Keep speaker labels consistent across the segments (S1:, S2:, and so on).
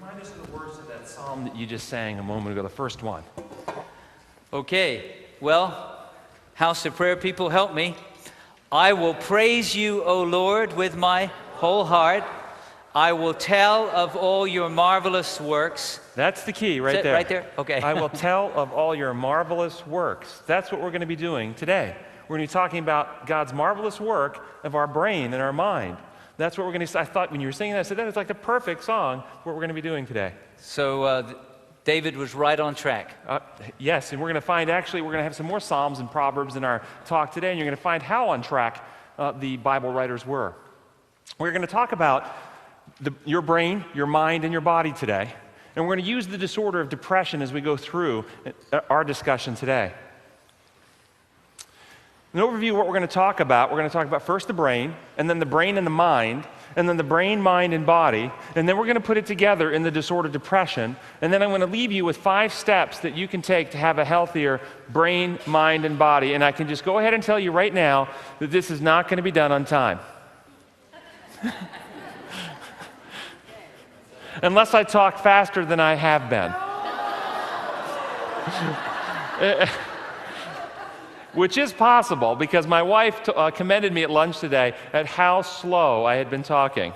S1: Remind us of the words of that psalm that you just sang a moment ago, the first one.
S2: Okay, well, House of Prayer people, help me. I will praise you, O Lord, with my whole heart. I will tell of all your marvelous works.
S1: That's the key right
S2: Is it
S1: there.
S2: right there? Okay.
S1: I will tell of all your marvelous works. That's what we're going to be doing today. We're going to be talking about God's marvelous work of our brain and our mind. That's what we're going to. I thought when you were singing that, I said that is like the perfect song for what we're going to be doing today.
S2: So David was right on track.
S1: Yes, and we're going to find we're going to have some more Psalms and Proverbs in our talk today, and you're going to find how on track the Bible writers were. We're going to talk about your brain, your mind, and your body today, and we're going to use the disorder of depression as we go through our discussion today. An overview of what we're going to talk about first the brain, and then the brain and the mind, and then the brain, mind, and body, and then we're going to put it together in the disorder of depression, and then I'm going to leave you with 5 steps that you can take to have a healthier brain, mind, and body, and I can just go ahead and tell you right now that this is not going to be done on time. Unless I talk faster than I have been. Which is possible because my wife commended me at lunch today at how slow I had been talking.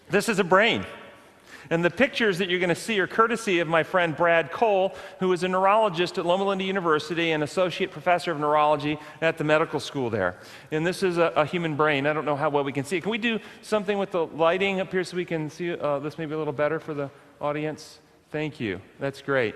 S1: This is a brain. And the pictures that you're going to see are courtesy of my friend Brad Cole, who is a neurologist at Loma Linda University and associate professor of neurology at the medical school there. And this is a human brain. I don't know how well we can see it. Can we do something with the lighting up here so we can see this maybe a little better for the audience? Thank you. That's great.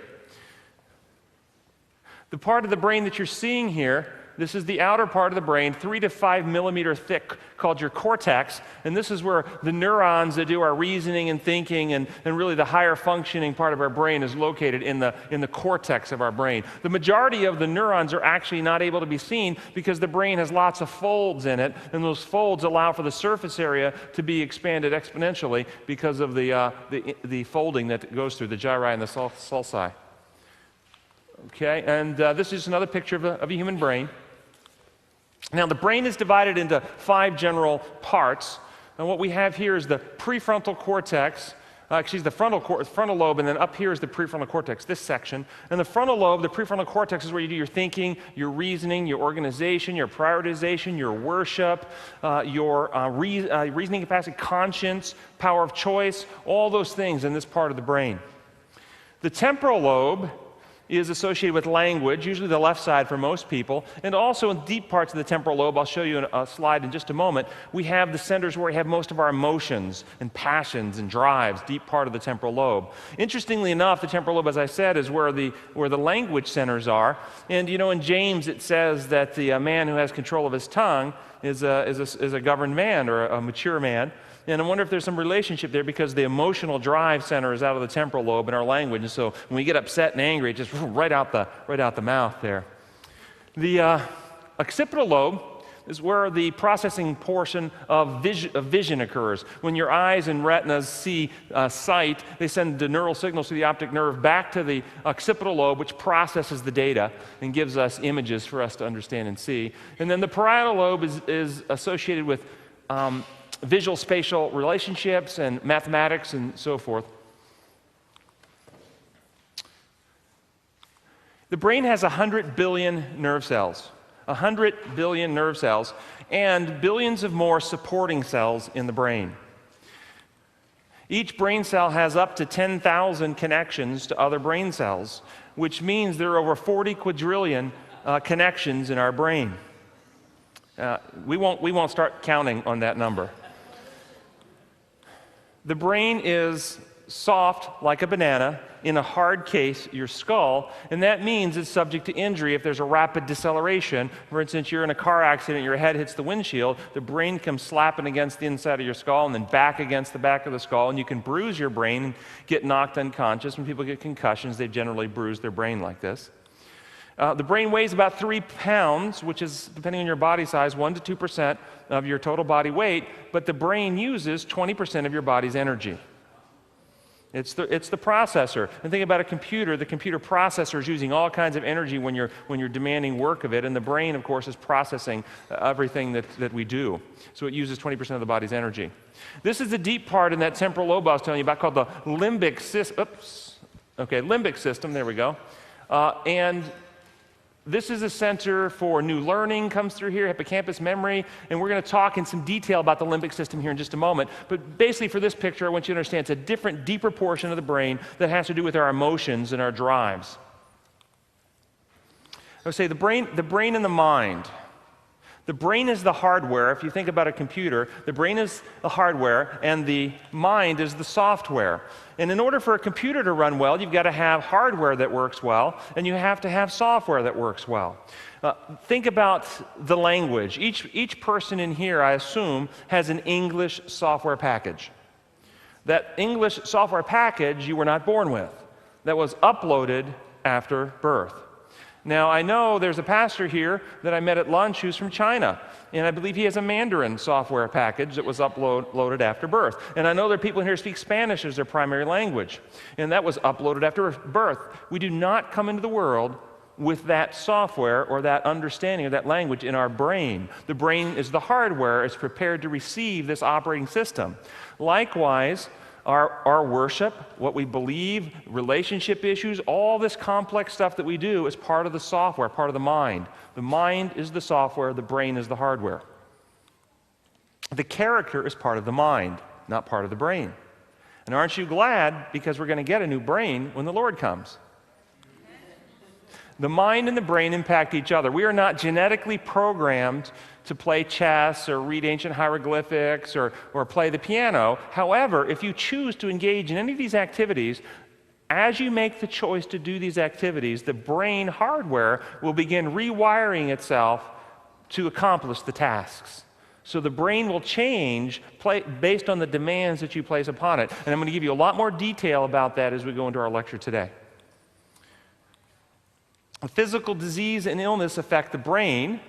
S1: The part of the brain that you're seeing here, this is the outer part of the brain, 3 to 5 millimeter thick, called your cortex. And this is where the neurons that do our reasoning and thinking and really the higher functioning part of our brain is located in the cortex of our brain. The majority of the neurons are actually not able to be seen because the brain has lots of folds in it, and those folds allow for the surface area to be expanded exponentially because of the folding that goes through the gyri and the sulci. Okay, and this is just another picture of a human brain. Now, the brain is divided into 5 general parts. And what we have here is the prefrontal cortex, the frontal lobe, and then up here is the prefrontal cortex, this section. And the frontal lobe, the prefrontal cortex, is where you do your thinking, your reasoning, your organization, your prioritization, your worship, your reasoning capacity, conscience, power of choice, all those things in this part of the brain. The temporal lobe is associated with language, usually the left side for most people, and also in deep parts of the temporal lobe, I'll show you in a slide in just a moment, we have the centers where we have most of our emotions and passions and drives, deep part of the temporal lobe. Interestingly enough, the temporal lobe, as I said, is where the language centers are, and in James it says that the man who has control of his tongue is a governed man or a mature man. And I wonder if there's some relationship there because the emotional drive center is out of the temporal lobe in our language. And so when we get upset and angry, it just right out the mouth there. The occipital lobe is where the processing portion of vision occurs. When your eyes and retinas see sight, they send the neural signals to the optic nerve back to the occipital lobe, which processes the data and gives us images for us to understand and see. And then the parietal lobe is associated with visual spatial relationships and mathematics and so forth. The brain has 100 billion nerve cells. 100 billion nerve cells and billions of more supporting cells in the brain. Each brain cell has up to 10,000 connections to other brain cells, which means there are over 40 quadrillion connections in our brain. We won't start counting on that number. The brain is soft like a banana, in a hard case, your skull, and that means it's subject to injury if there's a rapid deceleration. For instance, you're in a car accident, your head hits the windshield, the brain comes slapping against the inside of your skull and then back against the back of the skull, and you can bruise your brain and get knocked unconscious. When people get concussions, they generally bruise their brain like this. The brain weighs about 3 pounds, which is, depending on your body size, 1% to 2% of your total body weight, but the brain uses 20% of your body's energy. It's the processor. And think about a computer. The computer processor is using all kinds of energy when you're demanding work of it. And the brain, of course, is processing everything that we do. So it uses 20% of the body's energy. This is the deep part in that temporal lobe I was telling you about called the limbic system. Limbic system. There we go. And this is a center for new learning, comes through here, hippocampus memory, and we're going to talk in some detail about the limbic system here in just a moment. But basically for this picture, I want you to understand it's a different, deeper portion of the brain that has to do with our emotions and our drives. I would say the brain and the mind. The brain is the hardware. If you think about a computer, the brain is the hardware and the mind is the software. And in order for a computer to run well, you've got to have hardware that works well, and you have to have software that works well. Think about the language. Each person in here, I assume, has an English software package. That English software package you were not born with. That was uploaded after birth. Now, I know there's a pastor here that I met at lunch who's from China, and I believe he has a Mandarin software package that was uploaded after birth. And I know there are people in here who speak Spanish as their primary language, and that was uploaded after birth. We do not come into the world with that software or that understanding of that language in our brain. The brain is the hardware. It's prepared to receive this operating system. Likewise, our worship, what we believe, relationship issues, all this complex stuff that we do is part of the software, part of the mind. The mind is the software, the brain is the hardware. The character is part of the mind, not part of the brain. And aren't you glad, because we're going to get a new brain when the Lord comes? The mind and the brain impact each other. We are not genetically programmed to play chess or read ancient hieroglyphics or play the piano. However, if you choose to engage in any of these activities, as you make the choice to do these activities, the brain hardware will begin rewiring itself to accomplish the tasks. So the brain will change based on the demands that you place upon it. And I'm going to give you a lot more detail about that as we go into our lecture today. Physical disease and illness affect the brain,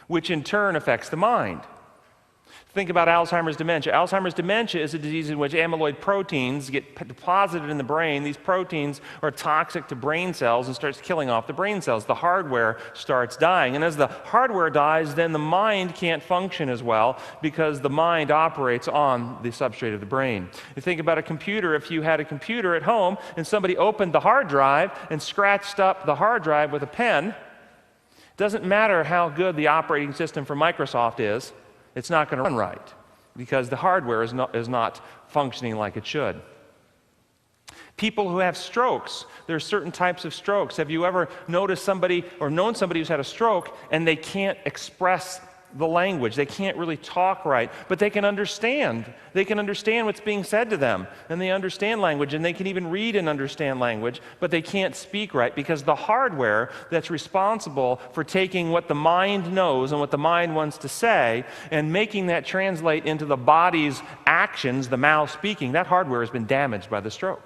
S1: which in turn affects the mind. Think about Alzheimer's dementia. Alzheimer's dementia is a disease in which amyloid proteins get deposited in the brain. These proteins are toxic to brain cells and starts killing off the brain cells. The hardware starts dying. And as the hardware dies, then the mind can't function as well because the mind operates on the substrate of the brain. You think about a computer. If you had a computer at home and somebody opened the hard drive and scratched up the hard drive with a pen, doesn't matter how good the operating system for Microsoft is, it's not going to run right because the hardware is not functioning like it should. People who have strokes, there are certain types of strokes. Have you ever noticed somebody or known somebody who's had a stroke and they can't express the language? They can't really talk right, but they can understand. They can understand what's being said to them, and they understand language, and they can even read and understand language, but they can't speak right because the hardware that's responsible for taking what the mind knows and what the mind wants to say and making that translate into the body's actions, the mouth speaking, that hardware has been damaged by the stroke.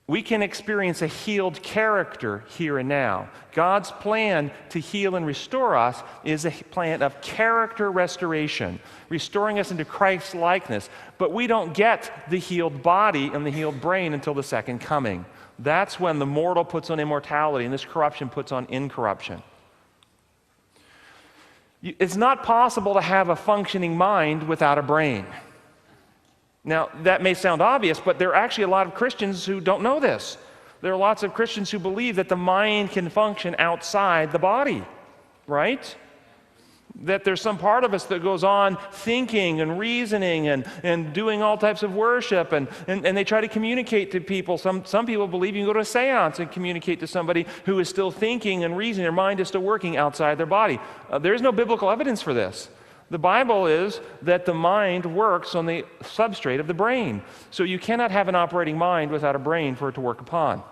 S1: We can experience a healed character here and now. God's plan to heal and restore us is a plan of character restoration, restoring us into Christ's likeness. But we don't get the healed body and the healed brain until the second coming. That's when the mortal puts on immortality and this corruption puts on incorruption. It's not possible to have a functioning mind without a brain. Now, that may sound obvious, but there are actually a lot of Christians who don't know this. There are lots of Christians who believe that the mind can function outside the body, right? That there's some part of us that goes on thinking and reasoning and doing all types of worship, and they try to communicate to people. Some people believe you can go to a seance and communicate to somebody who is still thinking and reasoning. Their mind is still working outside their body. There's no biblical evidence for this. The Bible is that the mind works on the substrate of the brain. So you cannot have an operating mind without a brain for it to work upon.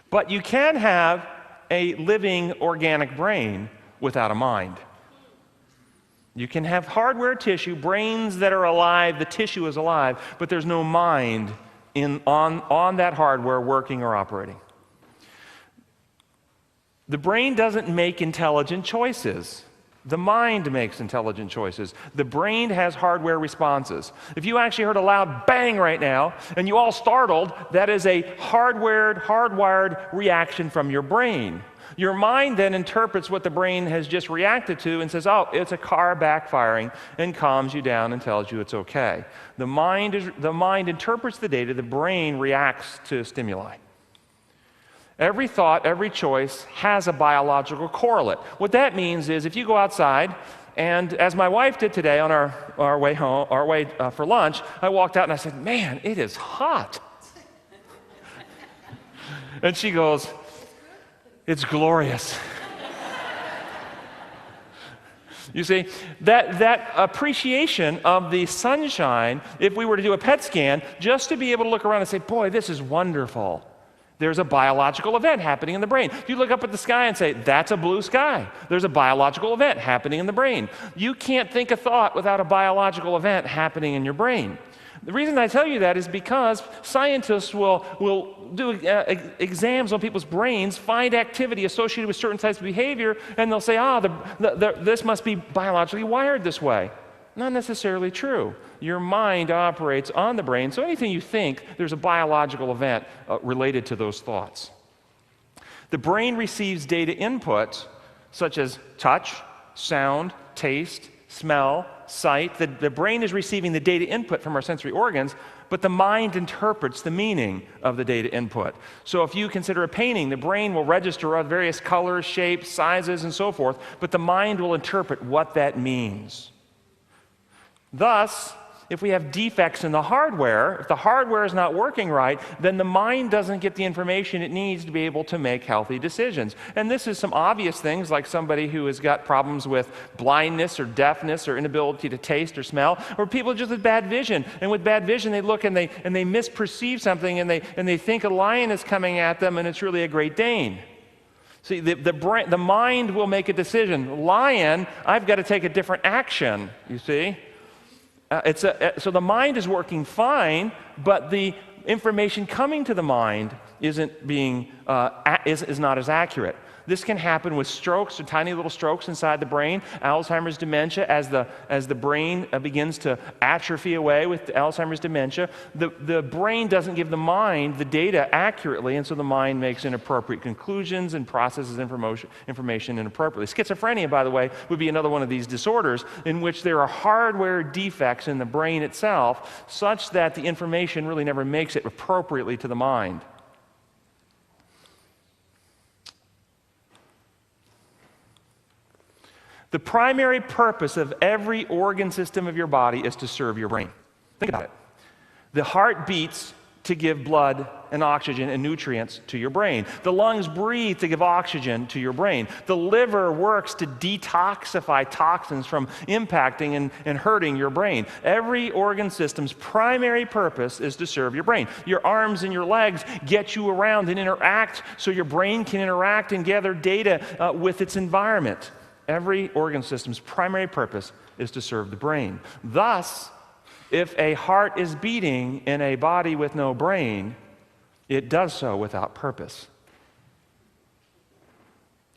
S1: But you can have a living organic brain without a mind. You can have hardware tissue, brains that are alive, the tissue is alive, but there's no mind on that hardware working or operating. The brain doesn't make intelligent choices. The mind makes intelligent choices. The brain has hardware responses. If you actually heard a loud bang right now and you all startled, that is a hardwired reaction from your brain. Your mind then interprets what the brain has just reacted to and says, oh, it's a car backfiring, and calms you down and tells you it's okay. The mind interprets the data, the brain reacts to stimuli. Every thought, every choice has a biological correlate. What that means is if you go outside, and as my wife did today on our way home, for lunch, I walked out and I said, man, it is hot. And she goes, it's glorious. You see, that appreciation of the sunshine, if we were to do a PET scan, just to be able to look around and say, boy, this is wonderful. There's a biological event happening in the brain. You look up at the sky and say, that's a blue sky. There's a biological event happening in the brain. You can't think a thought without a biological event happening in your brain. The reason I tell you that is because scientists will do exams on people's brains, find activity associated with certain types of behavior, and they'll say, this must be biologically wired this way. Not necessarily true. Your mind operates on the brain, so anything you think, there's a biological event related to those thoughts. The brain receives data inputs such as touch, sound, taste, smell, sight. The brain is receiving the data input from our sensory organs, but the mind interprets the meaning of the data input. So if you consider a painting, the brain will register various colors, shapes, sizes, and so forth, but the mind will interpret what that means. Thus, if we have defects in the hardware, if the hardware is not working right, then the mind doesn't get the information it needs to be able to make healthy decisions. And this is some obvious things, like somebody who has got problems with blindness or deafness or inability to taste or smell, or people just with bad vision. And with bad vision, they look and they misperceive something, and they think a lion is coming at them, and it's really a Great Dane. See, the mind will make a decision. Lion, I've got to take a different action, you see? So the mind is working fine, but the information coming to the mind is not as accurate. This can happen with strokes, or tiny little strokes inside the brain, Alzheimer's dementia, as the brain begins to atrophy away with Alzheimer's dementia. The brain doesn't give the mind the data accurately, and so the mind makes inappropriate conclusions and processes information inappropriately. Schizophrenia, by the way, would be another one of these disorders in which there are hardware defects in the brain itself such that the information really never makes it appropriately to the mind. The primary purpose of every organ system of your body is to serve your brain. Think about it. The heart beats to give blood and oxygen and nutrients to your brain. The lungs breathe to give oxygen to your brain. The liver works to detoxify toxins from impacting and hurting your brain. Every organ system's primary purpose is to serve your brain. Your arms and your legs get you around and interact so your brain can interact and gather data with its environment. Every organ system's primary purpose is to serve the brain. Thus, if a heart is beating in a body with no brain, it does so without purpose.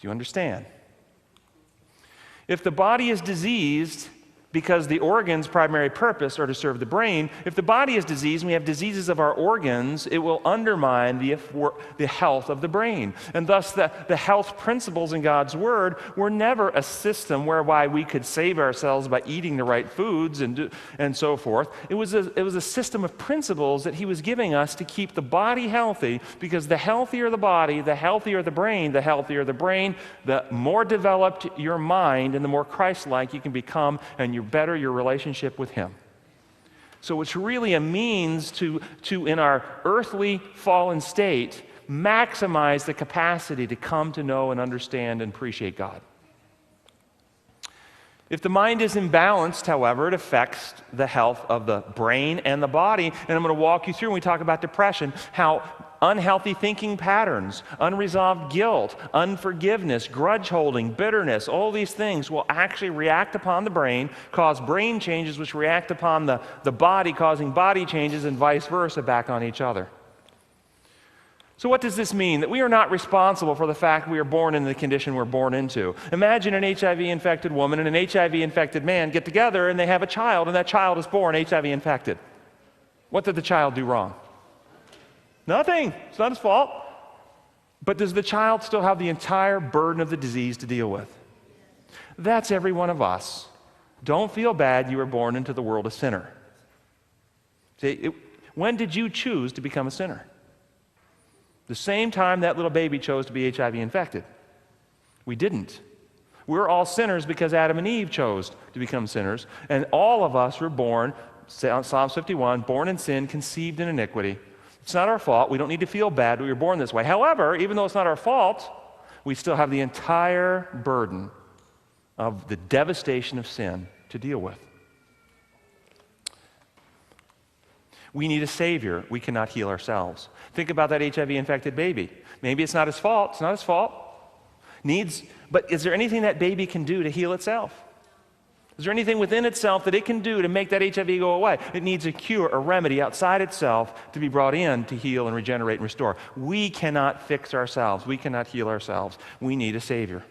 S1: Do you understand? If the body is diseased because the organ's primary purpose are to serve the brain, if the body is diseased and we have diseases of our organs, it will undermine the health of the brain. And thus the health principles in God's Word were never a system whereby we could save ourselves by eating the right foods and so forth. It was a system of principles that He was giving us to keep the body healthy, because the healthier the body, the healthier the brain, the more developed your mind and the more Christ-like you can become, and better your relationship with Him. So it's really a means to in our earthly fallen state, maximize the capacity to come to know and understand and appreciate God. If the mind is imbalanced, however, it affects the health of the brain and the body. And I'm going to walk you through, when we talk about depression, how unhealthy thinking patterns, unresolved guilt, unforgiveness, grudge holding, bitterness, all these things will actually react upon the brain, cause brain changes which react upon the body, causing body changes, and vice versa back on each other. So what does this mean? That we are not responsible for the fact we are born in the condition we're born into. Imagine an HIV-infected woman and an HIV-infected man get together and they have a child, and that child is born HIV-infected. What did the child do wrong? Nothing. It's not his fault. But does the child still have the entire burden of the disease to deal with? That's every one of us. Don't feel bad you were born into the world a sinner. See, when did you choose to become a sinner? The same time that little baby chose to be HIV infected. We didn't. We're all sinners because Adam and Eve chose to become sinners, and all of us were born, Psalms 51, born in sin, conceived in iniquity. It's not our fault. We don't need to feel bad that we were born this way. However, even though it's not our fault, we still have the entire burden of the devastation of sin to deal with. We need a Savior. We cannot heal ourselves. Think about that HIV-infected baby. Maybe it's not his fault. It's not his fault. But is there anything that baby can do to heal itself? Is there anything within itself that it can do to make that HIV go away? It needs a cure, a remedy outside itself to be brought in to heal and regenerate and restore. We cannot fix ourselves. We cannot heal ourselves. We need a Savior.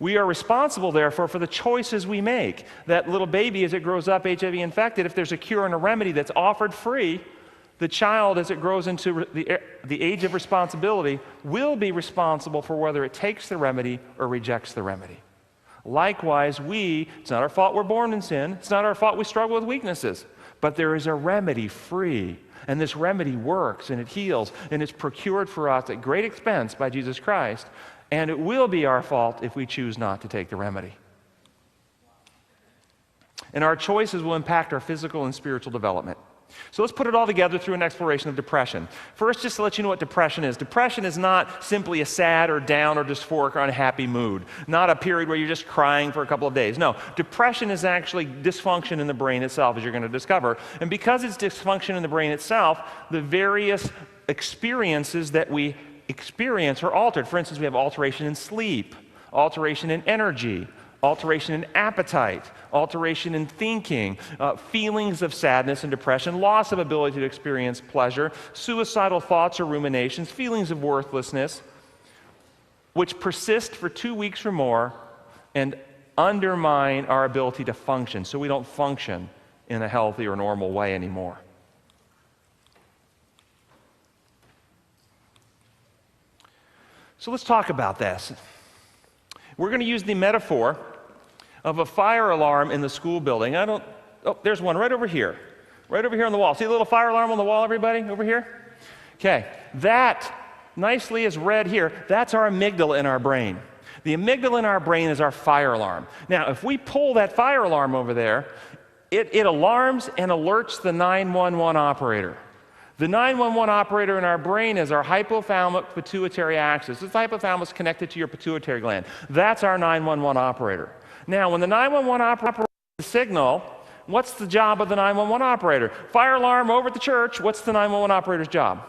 S1: We are responsible, therefore, for the choices we make. That little baby, as it grows up HIV infected, if there's a cure and a remedy that's offered free, the child, as it grows into the age of responsibility, will be responsible for whether it takes the remedy or rejects the remedy. Likewise, it's not our fault we're born in sin. It's not our fault we struggle with weaknesses. But there is a remedy free. And this remedy works, and it heals, and it's procured for us at great expense by Jesus Christ. And it will be our fault if we choose not to take the remedy. And our choices will impact our physical and spiritual development. So let's put it all together through an exploration of depression. First, just to let you know what depression is. Depression is not simply a sad or down or dysphoric or unhappy mood. Not a period where you're just crying for a couple of days. No, depression is actually dysfunction in the brain itself, as you're going to discover. And because it's dysfunction in the brain itself, the various experiences that we experience are altered. For instance, we have alteration in sleep, alteration in energy, alteration in appetite, alteration in thinking, feelings of sadness and depression, loss of ability to experience pleasure, suicidal thoughts or ruminations, feelings of worthlessness, which persist for 2 weeks or more and undermine our ability to function, so we don't function in a healthy or normal way anymore. So let's talk about this. We're going to use the metaphor of a fire alarm in the school building. There's one right over here on the wall. See the little fire alarm on the wall, everybody, over here? Okay, that nicely is red here. That's our amygdala in our brain. The amygdala in our brain is our fire alarm. Now, if we pull that fire alarm over there, it alarms and alerts the 911 operator. The 911 operator in our brain is our hypothalamic pituitary axis. This hypothalamus is connected to your pituitary gland. That's our 911 operator. Now, when the 911 operator receives the signal, what's the job of the 911 operator? Fire alarm over at the church, what's the 911 operator's job?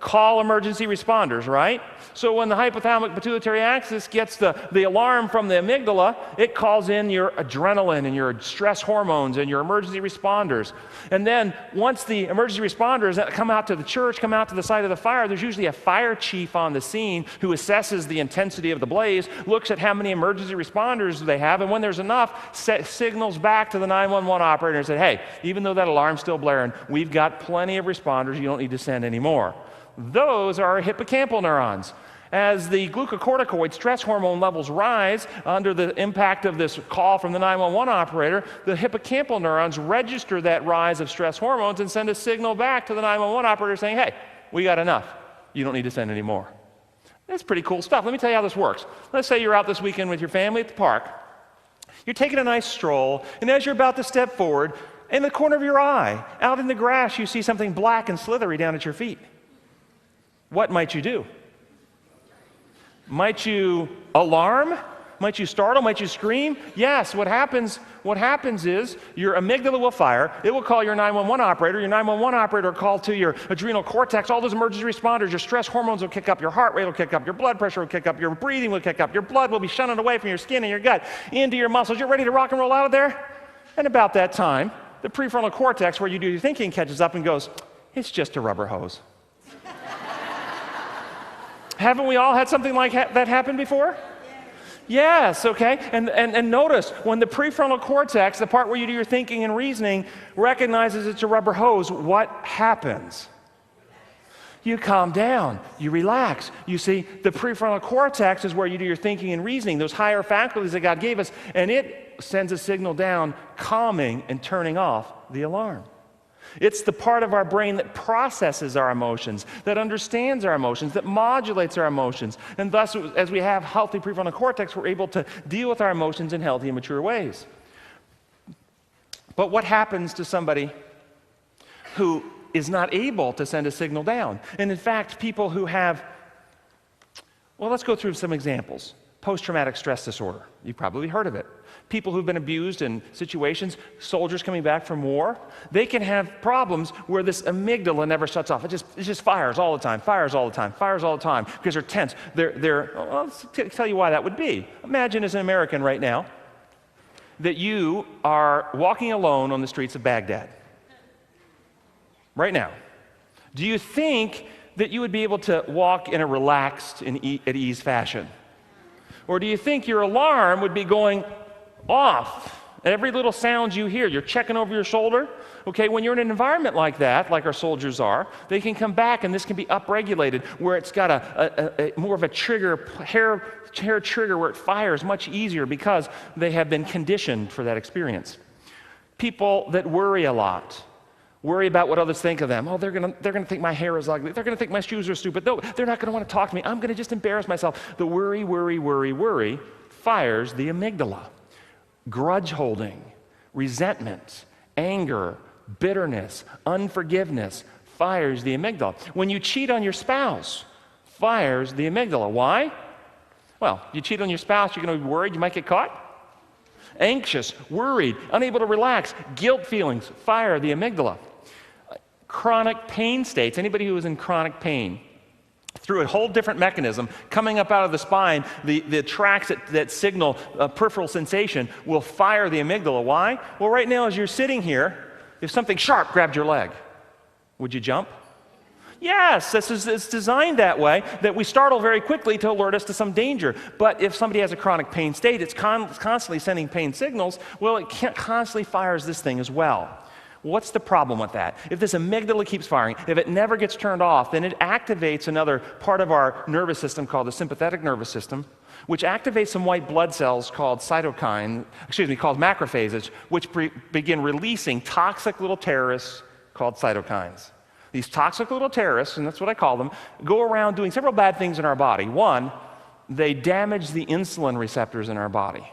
S1: Call emergency responders, right? So when the hypothalamic pituitary axis gets the alarm from the amygdala, it calls in your adrenaline and your stress hormones and your emergency responders. And then once the emergency responders come out to the church, come out to the site of the fire, there's usually a fire chief on the scene who assesses the intensity of the blaze, looks at how many emergency responders they have, and when there's enough, signals back to the 911 operator and says, hey, even though that alarm's still blaring, we've got plenty of responders, you don't need to send any more. Those are our hippocampal neurons. As the glucocorticoid stress hormone levels rise under the impact of this call from the 911 operator, the hippocampal neurons register that rise of stress hormones and send a signal back to the 911 operator saying, hey, we got enough. You don't need to send any more. That's pretty cool stuff. Let me tell you how this works. Let's say you're out this weekend with your family at the park. You're taking a nice stroll, and as you're about to step forward, in the corner of your eye, out in the grass, you see something black and slithery down at your feet. What might you do? Might you alarm? Might you startle? Might you scream? Yes, what happens is your amygdala will fire. It will call your 911 operator. Your 911 operator will call to your adrenal cortex, all those emergency responders. Your stress hormones will kick up, your heart rate will kick up, your blood pressure will kick up, your breathing will kick up, your blood will be shunted away from your skin and your gut into your muscles. You're ready to rock and roll out of there? And about that time, the prefrontal cortex, where you do your thinking, catches up and goes, it's just a rubber hose. Haven't we all had something like that happen before? Yes, okay. And notice, when the prefrontal cortex, the part where you do your thinking and reasoning, recognizes it's a rubber hose, what happens? You calm down, you relax. You see, the prefrontal cortex is where you do your thinking and reasoning, those higher faculties that God gave us, and it sends a signal down, calming and turning off the alarm. It's the part of our brain that processes our emotions, that understands our emotions, that modulates our emotions. And thus, as we have healthy prefrontal cortex, we're able to deal with our emotions in healthy and mature ways. But what happens to somebody who is not able to send a signal down? And in fact, people who have, well, let's go through some examples. Post-traumatic stress disorder. You've probably heard of it. People who've been abused in situations, soldiers coming back from war, they can have problems where this amygdala never shuts off. It just fires all the time, fires all the time, fires all the time, because they're tense. Well, let's tell you why that would be. Imagine as an American right now that you are walking alone on the streets of Baghdad. Right now. Do you think that you would be able to walk in a relaxed and at ease fashion? Or do you think your alarm would be going off? Every little sound you hear, you're checking over your shoulder. Okay, when you're in an environment like that, like our soldiers are, they can come back and this can be upregulated where it's got a more of a trigger, hair trigger where it fires much easier because they have been conditioned for that experience. People that worry a lot, worry about what others think of them. Oh, they're gonna think my hair is ugly. They're gonna think my shoes are stupid. No, they're not gonna want to talk to me. I'm gonna just embarrass myself. The worry fires the amygdala. Grudge holding, resentment, anger, bitterness, unforgiveness fires the amygdala. When you cheat on your spouse, fires the amygdala. Why? Well, you cheat on your spouse, you're gonna be worried you might get caught. Anxious, worried, unable to relax, guilt feelings fire the amygdala. Chronic pain states, anybody who is in chronic pain, through a whole different mechanism coming up out of the spine, the tracts that signal peripheral sensation will fire the amygdala. Why? Well, right now as you're sitting here, if something sharp grabbed your leg, would you jump? Yes, it's designed that way, that we startle very quickly to alert us to some danger. But if somebody has a chronic pain state, it's constantly sending pain signals, well, it constantly fires this thing as well. What's the problem with that? If this amygdala keeps firing, if it never gets turned off, then it activates another part of our nervous system called the sympathetic nervous system, which activates some white blood cells called called macrophages, which begin releasing toxic little terrorists called cytokines. These toxic little terrorists, and that's what I call them, go around doing several bad things in our body. One, they damage the insulin receptors in our body.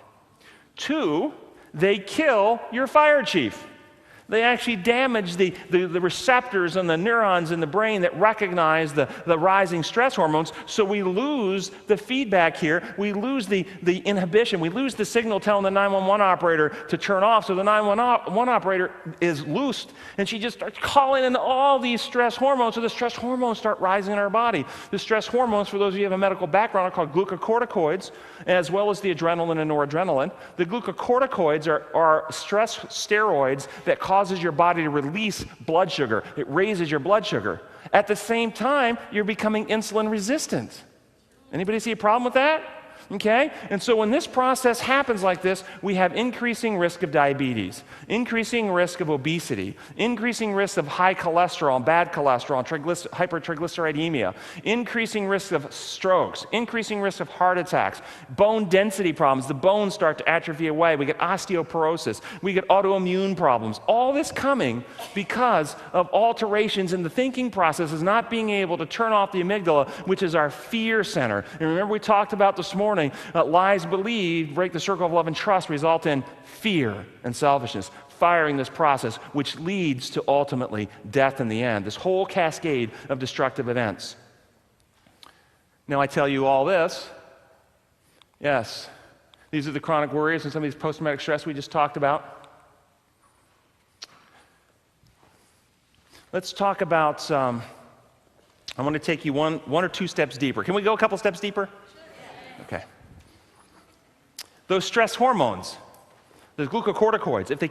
S1: Two, they kill your fire chief. They actually damage the receptors and the neurons in the brain that recognize the rising stress hormones, so we lose the feedback here. We lose the inhibition. We lose the signal telling the 911 operator to turn off, so the 911 operator is loosed, and she just starts calling in all these stress hormones, so the stress hormones start rising in our body. The stress hormones, for those of you who have a medical background, are called glucocorticoids, as well as the adrenaline and noradrenaline. The glucocorticoids are stress steroids that causes your body to release blood sugar. It raises your blood sugar. At the same time, you're becoming insulin resistant. Anybody see a problem with that? Okay? And so when this process happens like this, we have increasing risk of diabetes, increasing risk of obesity, increasing risk of high cholesterol, bad cholesterol, hypertriglyceridemia, increasing risk of strokes, increasing risk of heart attacks, bone density problems. The bones start to atrophy away. We get osteoporosis. We get autoimmune problems. All this coming because of alterations in the thinking processes, not being able to turn off the amygdala, which is our fear center. And remember we talked about this morning, lies believed break the circle of love and trust, result in fear and selfishness, firing this process, which leads to ultimately death in the end, this whole cascade of destructive events. Now I tell you all this, yes, these are the chronic worries and some of these post-traumatic stress we just talked about. Let's talk about, I want to take you one or two steps deeper. Can we go a couple steps deeper? Okay. Those stress hormones, the glucocorticoids, if they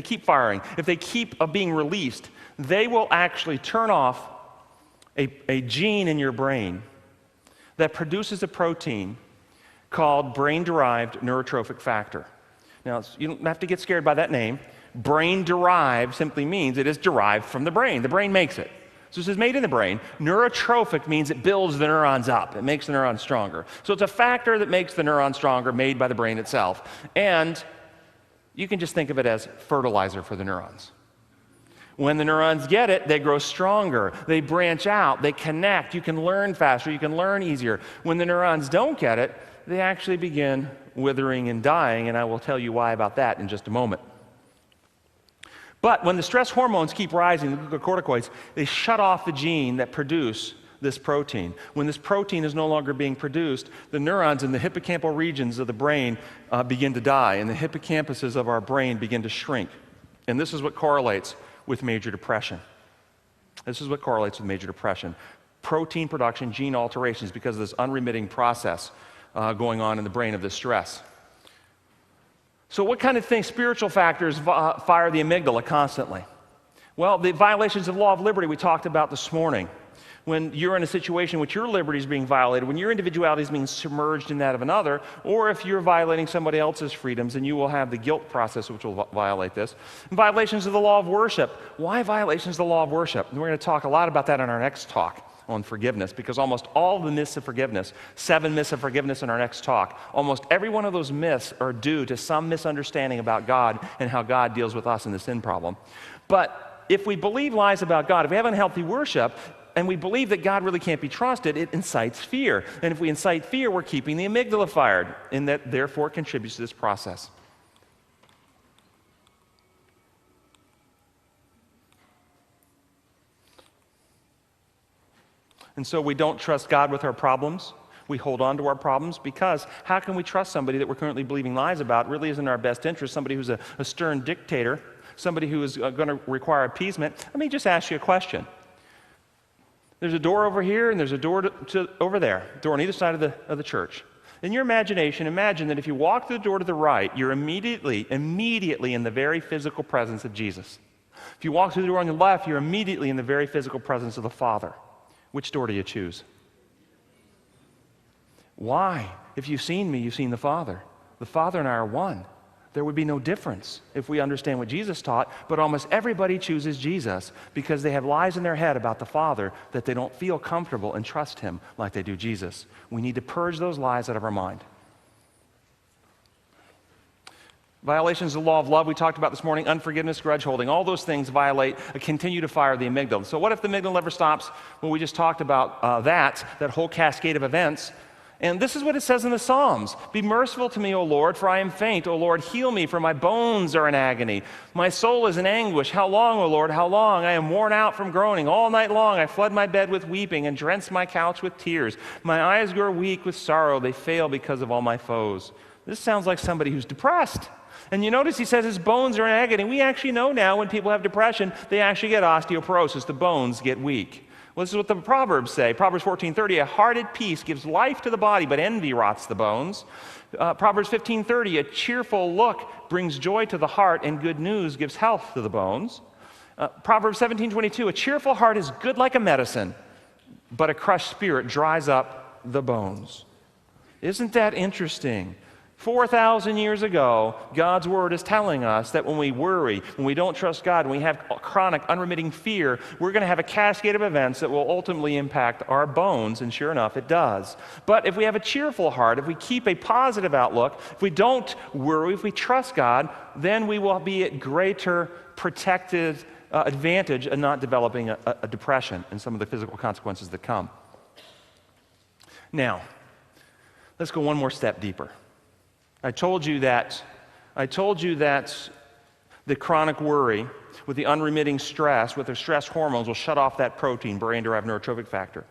S1: keep firing, if they keep being released, they will actually turn off a gene in your brain that produces a protein called brain-derived neurotrophic factor. Now, you don't have to get scared by that name. Brain-derived simply means it is derived from the brain. The brain makes it. So this is made in the brain. Neurotrophic means it builds the neurons up. It makes the neurons stronger. So it's a factor that makes the neuron stronger, made by the brain itself. And you can just think of it as fertilizer for the neurons. When the neurons get it, they grow stronger. They branch out. They connect. You can learn faster. You can learn easier. When the neurons don't get it, they actually begin withering and dying, and I will tell you why about that in just a moment. But when the stress hormones keep rising, the glucocorticoids, they shut off the gene that produce this protein. When this protein is no longer being produced, the neurons in the hippocampal regions of the brain begin to die, and the hippocampuses of our brain begin to shrink. And this is what correlates with major depression. This is what correlates with major depression. Protein production, gene alterations, because of this unremitting process going on in the brain of this stress. So what kind of things, spiritual factors, fire the amygdala constantly? Well, the violations of the law of liberty we talked about this morning. When you're in a situation in which your liberty is being violated, when your individuality is being submerged in that of another, or if you're violating somebody else's freedoms, then you will have the guilt process which will violate this. And violations of the law of worship. Why violations of the law of worship? And we're going to talk a lot about that in our next talk on forgiveness, because almost all the myths of forgiveness, 7 myths of forgiveness in our next talk, almost every one of those myths are due to some misunderstanding about God and how God deals with us in the sin problem. But if we believe lies about God, if we have unhealthy worship, and we believe that God really can't be trusted, it incites fear. And if we incite fear, we're keeping the amygdala fired, and that therefore contributes to this process. And so we don't trust God with our problems. We hold on to our problems because how can we trust somebody that we're currently believing lies about really isn't in our best interest, somebody who's a stern dictator, somebody who is going to require appeasement? Let me just ask you a question. There's a door over here and there's a door over there, door on either side of the church. In your imagination, imagine that if you walk through the door to the right, you're immediately in the very physical presence of Jesus. If you walk through the door on the left, you're immediately in the very physical presence of the Father. Which door do you choose? Why? If you've seen me, you've seen the Father. The Father and I are one. There would be no difference if we understand what Jesus taught, but almost everybody chooses Jesus because they have lies in their head about the Father that they don't feel comfortable and trust Him like they do Jesus. We need to purge those lies out of our mind. Violations of the law of love we talked about this morning, unforgiveness, grudge holding, all those things continue to fire the amygdala. So what if the amygdala never stops? Well, we just talked about that whole cascade of events. And this is what it says in the Psalms. Be merciful to me, O Lord, for I am faint. O Lord, heal me, for my bones are in agony. My soul is in anguish. How long, O Lord, how long? I am worn out from groaning. All night long I flood my bed with weeping and drench my couch with tears. My eyes grow weak with sorrow. They fail because of all my foes. This sounds like somebody who's depressed. And you notice he says his bones are in agony. We actually know now when people have depression, they actually get osteoporosis. The bones get weak. Well, this is what the Proverbs say. Proverbs 14:30, a heart at peace gives life to the body, but envy rots the bones. Proverbs 15:30, a cheerful look brings joy to the heart, and good news gives health to the bones. Proverbs 17:22, a cheerful heart is good like a medicine, but a crushed spirit dries up the bones. Isn't that interesting? 4,000 years ago, God's word is telling us that when we worry, when we don't trust God, when we have chronic, unremitting fear, we're going to have a cascade of events that will ultimately impact our bones, and sure enough, it does. But if we have a cheerful heart, if we keep a positive outlook, if we don't worry, if we trust God, then we will be at greater protective advantage in not developing a depression and some of the physical consequences that come. Now, let's go one more step deeper. I told you that the chronic worry with the unremitting stress, with the stress hormones, will shut off that protein, brain-derived neurotrophic factor.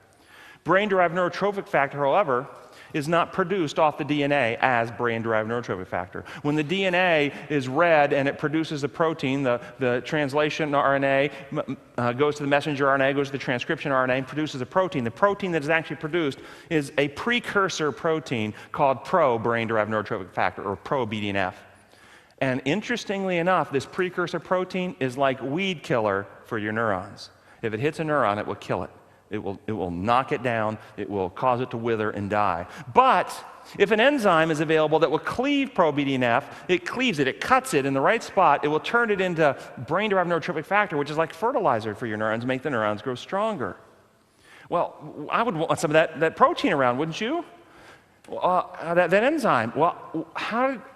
S1: Brain-derived neurotrophic factor, however, is not produced off the DNA as brain-derived neurotrophic factor. When the DNA is read and it produces a protein, the translation RNA goes to the messenger RNA, goes to the transcription RNA, and produces a protein. The protein that is actually produced is a precursor protein called pro-brain-derived neurotrophic factor, or pro-BDNF. And interestingly enough, this precursor protein is like weed killer for your neurons. If it hits a neuron, it will kill it. It will knock it down. It will cause it to wither and die. But if an enzyme is available that will cleave pro-BDNF, it cleaves it, it cuts it in the right spot, it will turn it into brain-derived neurotropic factor, which is like fertilizer for your neurons, make the neurons grow stronger. Well, I would want some of that protein around, wouldn't you? That enzyme. Well,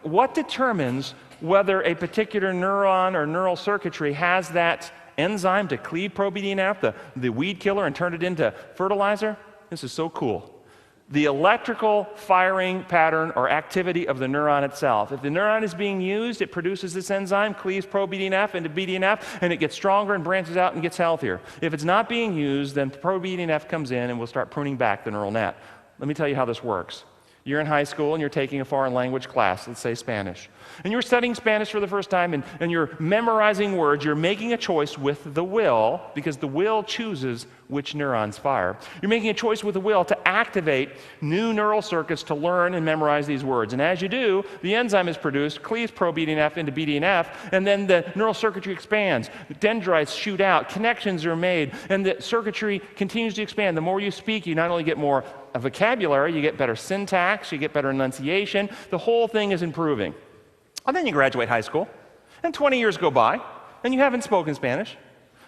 S1: what determines whether a particular neuron or neural circuitry has that enzyme to cleave pro-BDNF, the weed killer, and turn it into fertilizer? This is so cool. The electrical firing pattern or activity of the neuron itself. If the neuron is being used, it produces this enzyme, cleaves pro-BDNF into BDNF, and it gets stronger and branches out and gets healthier. If it's not being used, then pro-BDNF comes in and we'll start pruning back the neural net. Let me tell you how this works. You're in high school and you're taking a foreign language class, let's say Spanish. And you're studying Spanish for the first time and you're memorizing words. You're making a choice with the will, because the will chooses which neurons fire. You're making a choice with the will to activate new neural circuits to learn and memorize these words. And as you do, the enzyme is produced, cleaves pro-BDNF into BDNF, and then the neural circuitry expands. Dendrites shoot out, connections are made, and the circuitry continues to expand. The more you speak, you not only get more vocabulary, you get better syntax, you get better enunciation. The whole thing is improving. And then you graduate high school, and 20 years go by, and you haven't spoken Spanish.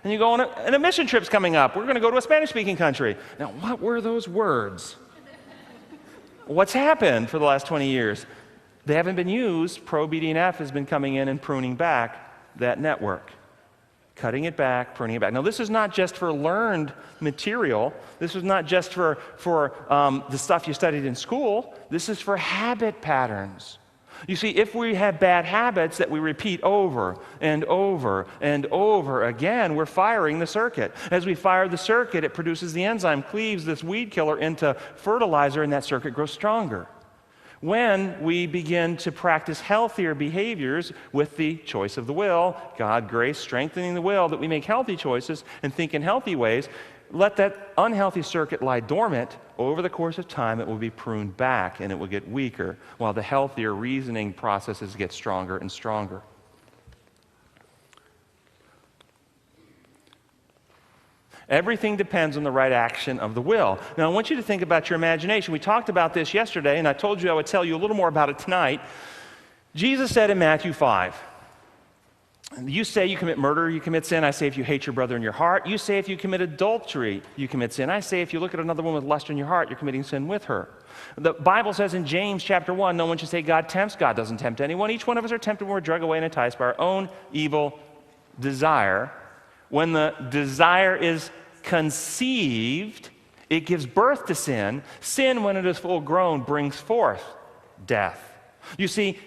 S1: And you go on and a mission trip's coming up. We're going to go to a Spanish-speaking country. Now, what were those words? What's happened for the last 20 years? They haven't been used. Pro-BDNF has been coming in and pruning back that network. Cutting it back, pruning it back. Now, this is not just for learned material. This is not just for the stuff you studied in school. This is for habit patterns. You see, if we have bad habits that we repeat over and over and over again, we're firing the circuit. As we fire the circuit, it produces the enzyme, cleaves this weed killer into fertilizer, and that circuit grows stronger. When we begin to practice healthier behaviors with the choice of the will, God, grace, strengthening the will, that we make healthy choices and think in healthy ways, let that unhealthy circuit lie dormant. Over the course of time, it will be pruned back and it will get weaker, while the healthier reasoning processes get stronger and stronger. Everything depends on the right action of the will. Now, I want you to think about your imagination. We talked about this yesterday, and I told you I would tell you a little more about it tonight. Jesus said in Matthew 5, you say you commit murder, you commit sin. I say if you hate your brother in your heart. You say if you commit adultery, you commit sin. I say if you look at another woman with lust in your heart, you're committing sin with her. The Bible says in James chapter 1, no one should say God tempts. God doesn't tempt anyone. Each one of us are tempted when we're dragged away and enticed by our own evil desire. When the desire is conceived, it gives birth to sin. Sin, when it is full grown, brings forth death. You see,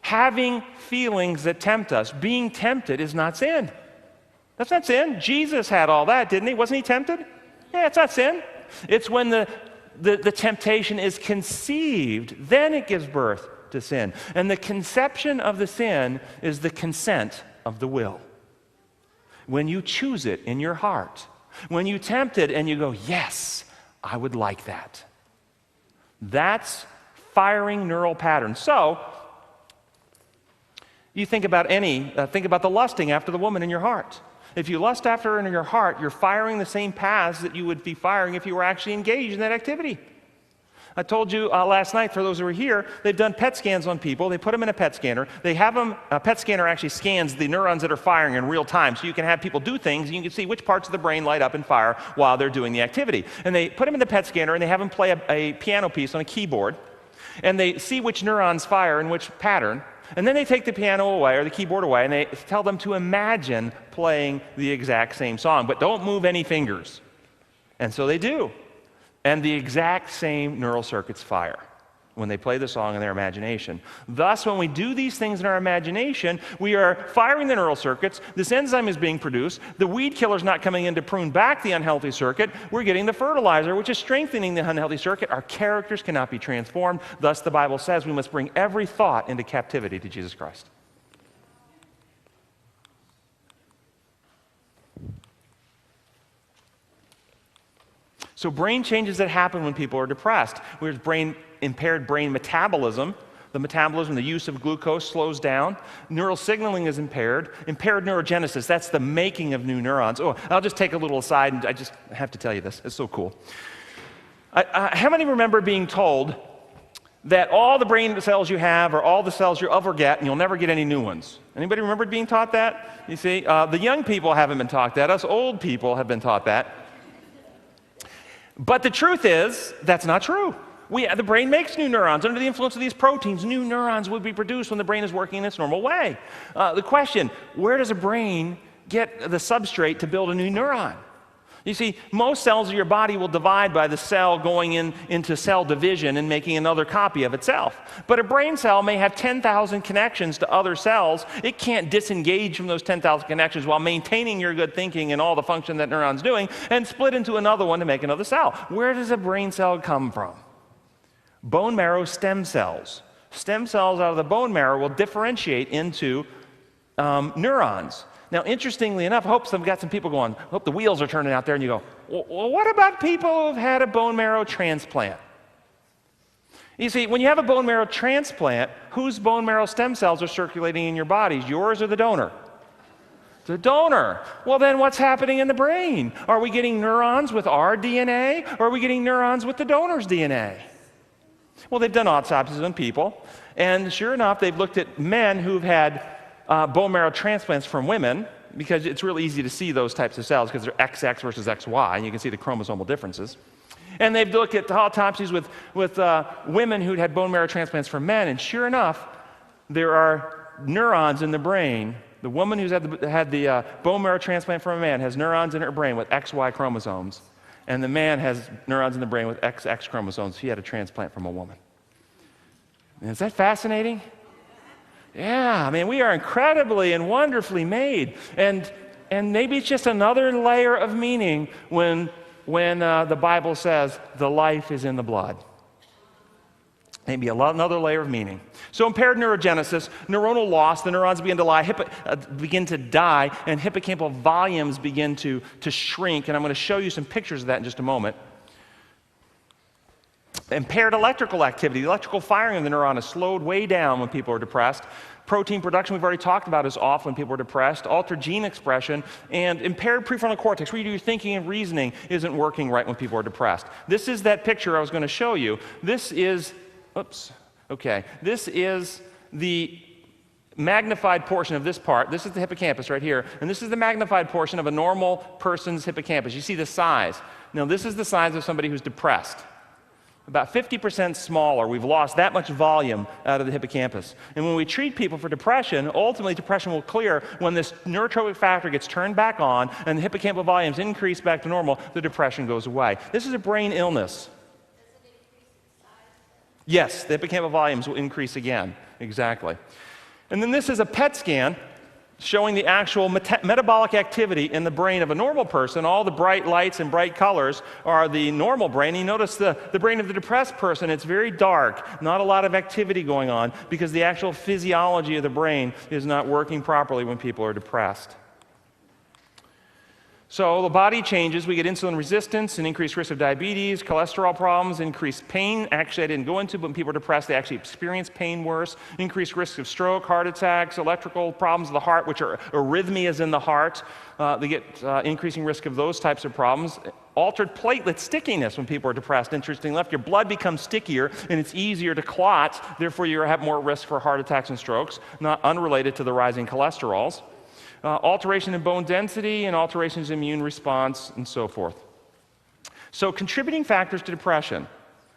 S1: having feelings that tempt us, being tempted, is not sin. That's not sin. Jesus had all that, didn't he? Wasn't he tempted? Yeah, it's not sin. It's when the temptation is conceived, then it gives birth to sin. And the conception of the sin is the consent of the will. When you choose it in your heart, when you tempt it and you go, yes, I would like that. That's firing neural patterns. So, you think about the lusting after the woman in your heart. If you lust after her in your heart, you're firing the same paths that you would be firing if you were actually engaged in that activity. I told you last night, for those who were here, they've done PET scans on people. They put them in a PET scanner. They have them, a PET scanner actually scans the neurons that are firing in real time, so you can have people do things, and you can see which parts of the brain light up and fire while they're doing the activity. And they put them in the PET scanner, and they have them play a piano piece on a keyboard, and they see which neurons fire in which pattern, and then they take the piano away, or the keyboard away, and they tell them to imagine playing the exact same song, but don't move any fingers. And so they do. And the exact same neural circuits fire when they play the song in their imagination. Thus, when we do these things in our imagination, we are firing the neural circuits. This enzyme is being produced. The weed killer is not coming in to prune back the unhealthy circuit. We're getting the fertilizer, which is strengthening the unhealthy circuit. Our characters cannot be transformed. Thus, the Bible says we must bring every thought into captivity to Jesus Christ. So brain changes that happen when people are depressed. There's impaired brain metabolism. The metabolism, the use of glucose slows down. Neural signaling is impaired. Impaired neurogenesis, that's the making of new neurons. Oh, I'll just take a little aside, and I just have to tell you this. It's so cool. How many remember being told that all the brain cells you have are all the cells you'll ever get, and you'll never get any new ones? Anybody remember being taught that? You see, the young people haven't been taught that. Us old people have been taught that. But the truth is, that's not true. The brain makes new neurons. Under the influence of these proteins, new neurons would be produced when the brain is working in its normal way. The question, where does a brain get the substrate to build a new neuron? You see, most cells of your body will divide by the cell going into cell division and making another copy of itself. But a brain cell may have 10,000 connections to other cells. It can't disengage from those 10,000 connections while maintaining your good thinking and all the function that neuron's doing and split into another one to make another cell. Where does a brain cell come from? Bone marrow stem cells. Stem cells out of the bone marrow will differentiate into neurons. Now, interestingly enough, I hope I've got some people going, I hope the wheels are turning out there, and you go, well, what about people who've had a bone marrow transplant? You see, when you have a bone marrow transplant, whose bone marrow stem cells are circulating in your bodies, yours or the donor? The donor. Well, then what's happening in the brain? Are we getting neurons with our DNA, or are we getting neurons with the donor's DNA? Well, they've done autopsies on people, and sure enough, they've looked at men who've had bone marrow transplants from women, because it's really easy to see those types of cells because they're XX versus XY, and you can see the chromosomal differences. And they've looked at autopsies with women who'd had bone marrow transplants from men, and sure enough, there are neurons in the brain. The woman who's had the bone marrow transplant from a man has neurons in her brain with XY chromosomes, and the man has neurons in the brain with XX chromosomes. He had a transplant from a woman. And is that fascinating? Yeah, I mean, we are incredibly and wonderfully made. And maybe it's just another layer of meaning when the Bible says the life is in the blood. Maybe another layer of meaning. So impaired neurogenesis, neuronal loss, the neurons begin to die, and hippocampal volumes begin to shrink. And I'm going to show you some pictures of that in just a moment. Impaired electrical activity. The electrical firing of the neuron is slowed way down when people are depressed. Protein production, we've already talked about, is off when people are depressed. Altered gene expression, and impaired prefrontal cortex, where you do your thinking and reasoning, isn't working right when people are depressed. This is that picture I was going to show you. This is, this is the magnified portion of this part. This is the hippocampus right here, and this is the magnified portion of a normal person's hippocampus. You see the size. Now, this is the size of somebody who's depressed. About 50% smaller. We've lost that much volume out of the hippocampus. And when we treat people for depression, ultimately depression will clear when this neurotrophic factor gets turned back on and the hippocampal volumes increase back to normal, the depression goes away. This is a brain illness.
S3: Does it increase in size?
S1: Yes, the hippocampal volumes will increase again. Exactly. And then this is a PET scan showing the actual metabolic activity in the brain of a normal person. All the bright lights and bright colors are the normal brain. You notice the brain of the depressed person, it's very dark, not a lot of activity going on, because the actual physiology of the brain is not working properly when people are depressed. So the body changes. We get insulin resistance, an increased risk of diabetes, cholesterol problems, increased pain. Actually, I didn't go into, but when people are depressed, they actually experience pain worse. Increased risk of stroke, heart attacks, electrical problems of the heart, which are arrhythmias in the heart. They get increasing risk of those types of problems. Altered platelet stickiness when people are depressed. Interestingly enough, your blood becomes stickier and it's easier to clot. Therefore, you have more risk for heart attacks and strokes, not unrelated to the rising cholesterols. Alteration in bone density and alterations in immune response and so forth. So contributing factors to depression.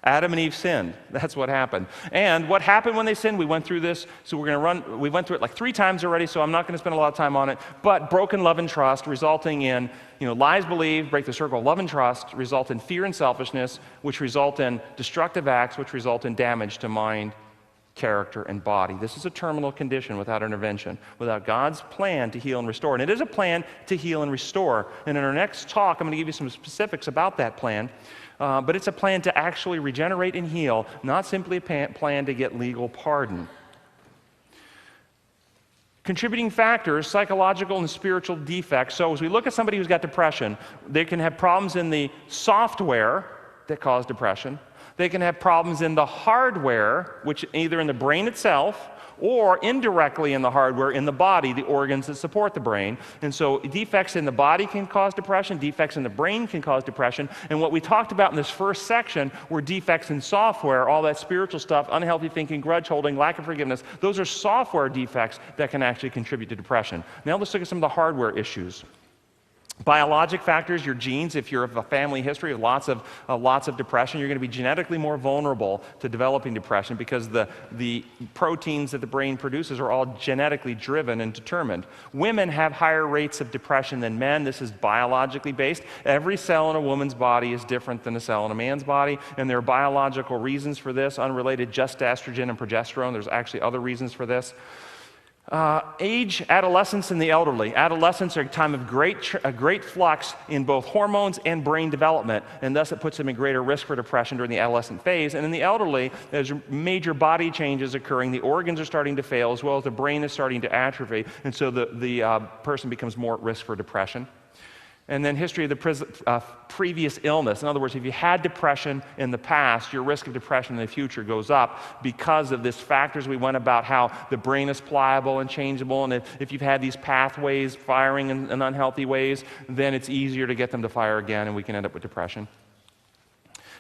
S1: Adam and Eve sinned. That's what happened. And what happened when they sinned? We went through this, so we went through it like 3 times already, so I'm not going to spend a lot of time on it. But broken love and trust, resulting in lies believed, break the circle of love and trust, result in fear and selfishness, which result in destructive acts, which result in damage to mind, character, and body. This is a terminal condition without intervention, without God's plan to heal and restore. And it is a plan to heal and restore. And in our next talk, I'm going to give you some specifics about that plan. But it's a plan to actually regenerate and heal, not simply a plan to get legal pardon. Contributing factors, psychological and spiritual defects. So as we look at somebody who's got depression, they can have problems in the software that cause depression. They can have problems in the hardware, which either in the brain itself or indirectly in the hardware in the body, the organs that support the brain. And so defects in the body can cause depression, defects in the brain can cause depression, and what we talked about in this first section were defects in software, all that spiritual stuff, unhealthy thinking, grudge holding, lack of forgiveness. Those are software defects that can actually contribute to depression. Now let's look at some of the hardware issues. Biologic factors, your genes, if you're of a family history of lots of depression, you're going to be genetically more vulnerable to developing depression because the proteins that the brain produces are all genetically driven and determined. Women have higher rates of depression than men. This is biologically based. Every cell in a woman's body is different than a cell in a man's body, and there are biological reasons for this, unrelated just to estrogen and progesterone. There's actually other reasons for this. Age, adolescence, and the elderly. Adolescents are a time of great flux in both hormones and brain development, and thus it puts them in greater risk for depression during the adolescent phase. And in the elderly, there's major body changes occurring. The organs are starting to fail, as well as the brain is starting to atrophy, and so the person becomes more at risk for depression. And then history of the previous illness. In other words, if you had depression in the past, your risk of depression in the future goes up because of these factors we went about, how the brain is pliable and changeable, and if you've had these pathways firing in unhealthy ways, then it's easier to get them to fire again, and we can end up with depression.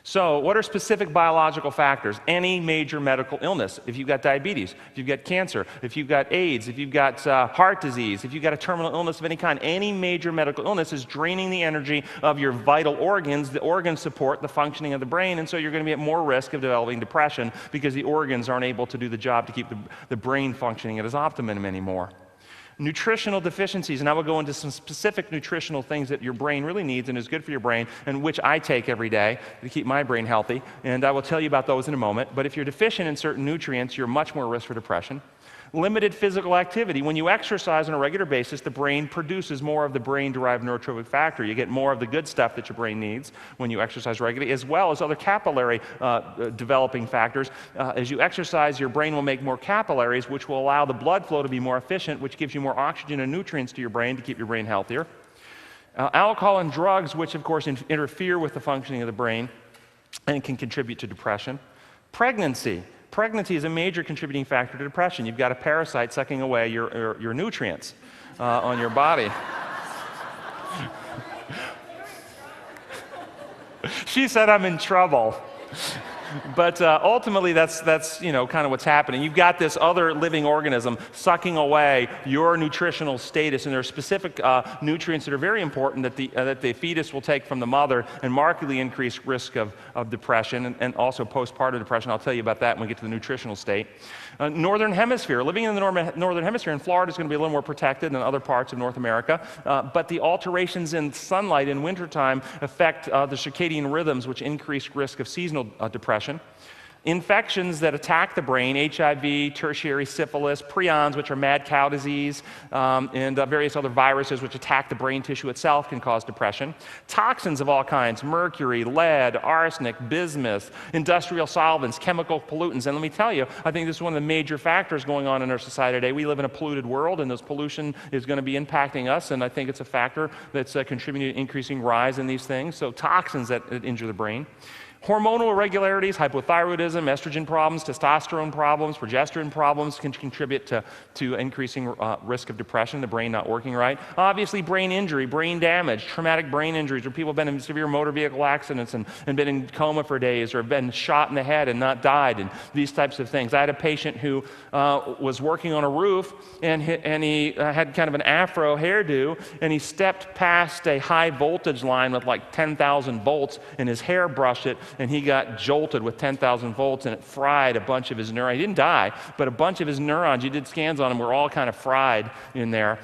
S1: So what are specific biological factors? Any major medical illness. If you've got diabetes, if you've got cancer, if you've got AIDS, if you've got heart disease, if you've got a terminal illness of any kind, any major medical illness is draining the energy of your vital organs. The organs support the functioning of the brain, and so you're going to be at more risk of developing depression because the organs aren't able to do the job to keep the brain functioning at its optimum anymore. Nutritional deficiencies, and I will go into some specific nutritional things that your brain really needs and is good for your brain, and which I take every day to keep my brain healthy, and I will tell you about those in a moment. But if you're deficient in certain nutrients, you're much more at risk for depression. Limited physical activity. When you exercise on a regular basis, the brain produces more of the brain-derived neurotrophic factor. You get more of the good stuff that your brain needs when you exercise regularly, as well as other capillary developing factors. As you exercise, your brain will make more capillaries, which will allow the blood flow to be more efficient, which gives you more oxygen and nutrients to your brain to keep your brain healthier. Alcohol and drugs, which of course interfere with the functioning of the brain and can contribute to depression. Pregnancy. Pregnancy is a major contributing factor to depression. You've got a parasite sucking away your nutrients on your body. She said I'm in trouble. But ultimately, that's kind of what's happening. You've got this other living organism sucking away your nutritional status, and there are specific nutrients that are very important that the fetus will take from the mother and markedly increase risk of depression and also postpartum depression. I'll tell you about that when we get to the nutritional state. Northern Hemisphere. Living in the Northern Hemisphere in Florida is going to be a little more protected than other parts of North America, but the alterations in sunlight in wintertime affect the circadian rhythms, which increase risk of seasonal depression. Infections that attack the brain, HIV, tertiary syphilis, prions, which are mad cow disease, and various other viruses which attack the brain tissue itself can cause depression. Toxins of all kinds, mercury, lead, arsenic, bismuth, industrial solvents, chemical pollutants. And let me tell you, I think this is one of the major factors going on in our society today. We live in a polluted world, and this pollution is going to be impacting us, and I think it's a factor that's contributing to increasing rise in these things. So toxins that injure the brain. Hormonal irregularities, hypothyroidism, estrogen problems, testosterone problems, progesterone problems can contribute to increasing risk of depression, the brain not working right. Obviously, brain injury, brain damage, traumatic brain injuries, where people have been in severe motor vehicle accidents and been in coma for days, or have been shot in the head and not died, and these types of things. I had a patient who was working on a roof, and he had kind of an afro hairdo, and he stepped past a high voltage line with like 10,000 volts, and his hair brushed it, and he got jolted with 10,000 volts, and it fried a bunch of his neurons. He didn't die, but a bunch of his neurons, you did scans on him, were all kind of fried in there.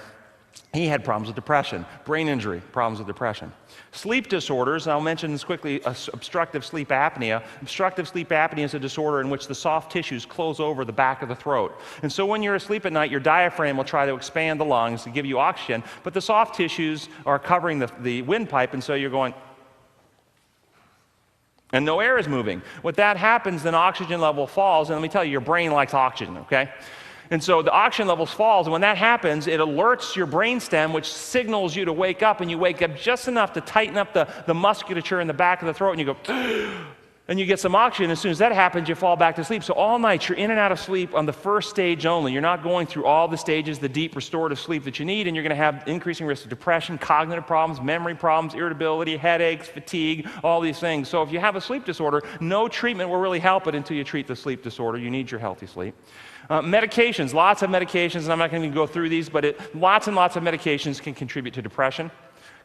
S1: He had problems with depression, brain injury, problems with depression. Sleep disorders, and I'll mention this quickly, obstructive sleep apnea. Obstructive sleep apnea is a disorder in which the soft tissues close over the back of the throat. And so when you're asleep at night, your diaphragm will try to expand the lungs to give you oxygen, but the soft tissues are covering the windpipe, and so you're going, and no air is moving. When that happens, then oxygen level falls, and let me tell you, your brain likes oxygen, okay? And so the oxygen levels falls, and when that happens, it alerts your brainstem, which signals you to wake up, and you wake up just enough to tighten up the musculature in the back of the throat, and you go, and you get some oxygen. As soon as that happens, you fall back to sleep. So all night, you're in and out of sleep on the first stage only. You're not going through all the stages, the deep restorative sleep that you need, and you're going to have increasing risk of depression, cognitive problems, memory problems, irritability, headaches, fatigue, all these things. So if you have a sleep disorder, no treatment will really help it until you treat the sleep disorder. You need your healthy sleep. Medications, lots of medications, and I'm not going to go through these, but lots and lots of medications can contribute to depression.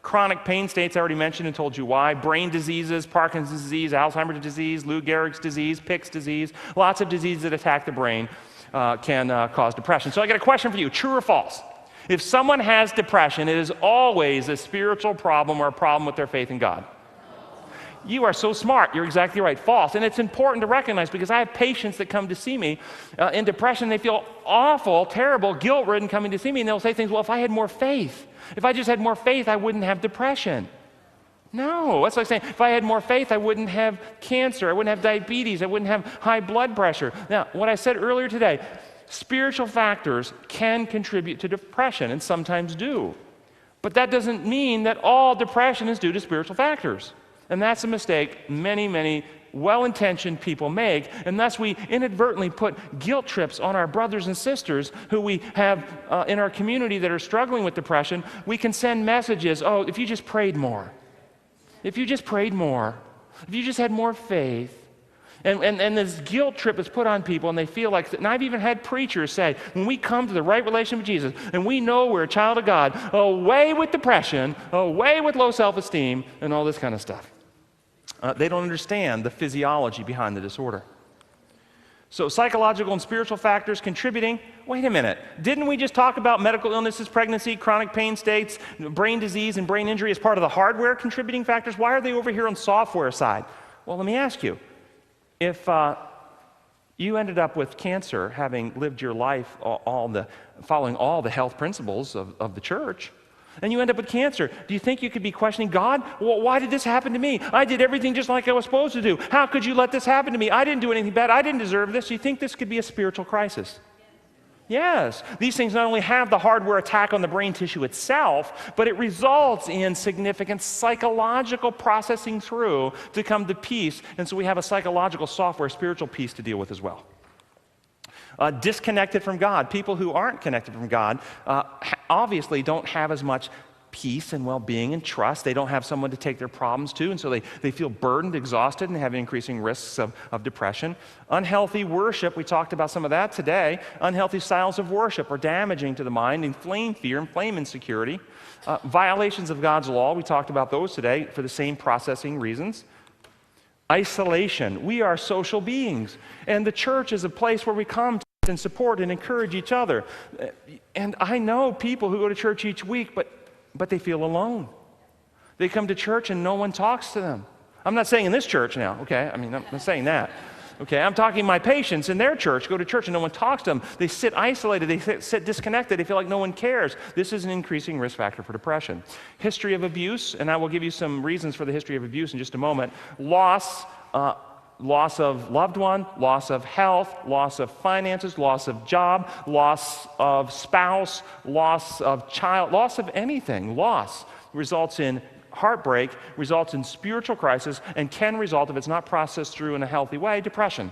S1: Chronic pain states, I already mentioned and told you why. Brain diseases, Parkinson's disease, Alzheimer's disease, Lou Gehrig's disease, Pick's disease, lots of diseases that attack the brain can cause depression. So I got a question for you, true or false? If someone has depression, it is always a spiritual problem or a problem with their faith in God. You are so smart. You're exactly right. False. And it's important to recognize, because I have patients that come to see me in depression. They feel awful, terrible, guilt-ridden coming to see me, and they'll say things, well, if I had more faith, if I just had more faith, I wouldn't have depression. No, that's like saying, if I had more faith, I wouldn't have cancer, I wouldn't have diabetes, I wouldn't have high blood pressure. Now, what I said earlier today, spiritual factors can contribute to depression, and sometimes do. But that doesn't mean that all depression is due to spiritual factors. And that's a mistake many well-intentioned people make, and thus we inadvertently put guilt trips on our brothers and sisters who we have in our community that are struggling with depression. We can send messages, oh, if you just prayed more, if you just prayed more, if you just had more faith. And this guilt trip is put on people, and they feel like, and I've even had preachers say, when we come to the right relationship with Jesus, and we know we're a child of God, away with depression, away with low self-esteem, and all this kind of stuff. They don't understand the physiology behind the disorder. So psychological and spiritual factors contributing. Wait a minute. Didn't we just talk about medical illnesses, pregnancy, chronic pain states, brain disease, and brain injury as part of the hardware contributing factors? Why are they over here on software side? Well, let me ask you. If you ended up with cancer, having lived your life following all the health principles of the church, and you end up with cancer, do you think you could be questioning God? Well, why did this happen to me? I did everything just like I was supposed to do. How could you let this happen to me? I didn't do anything bad. I didn't deserve this. Do you think this could be a spiritual crisis? Yes. These things not only have the hardware attack on the brain tissue itself, but it results in significant psychological processing through to come to peace. And so we have a psychological software, spiritual peace to deal with as well. Disconnected from God. People who aren't connected from God obviously don't have as much peace and well-being and trust. They don't have someone to take their problems to, and so they feel burdened, exhausted, and have increasing risks of depression. Unhealthy worship, we talked about some of that today. Unhealthy styles of worship are damaging to the mind, inflame fear, inflame insecurity. Violations of God's law, we talked about those today for the same processing reasons. Isolation. We are social beings, and the church is a place where we come and support and encourage each other. And I know people who go to church each week, but they feel alone. They come to church and no one talks to them. I'm not saying in this church now, okay? I mean, I'm not saying that. Okay, I'm talking my patients in their church go to church and no one talks to them. They sit isolated, they sit disconnected, they feel like no one cares. This is an increasing risk factor for depression. History of abuse, and I will give you some reasons for the history of abuse in just a moment. Loss of loved one, loss of health, loss of finances, loss of job, loss of spouse, loss of child, loss of anything. Loss results in heartbreak, results in spiritual crisis, and can result, if it's not processed through in a healthy way, depression.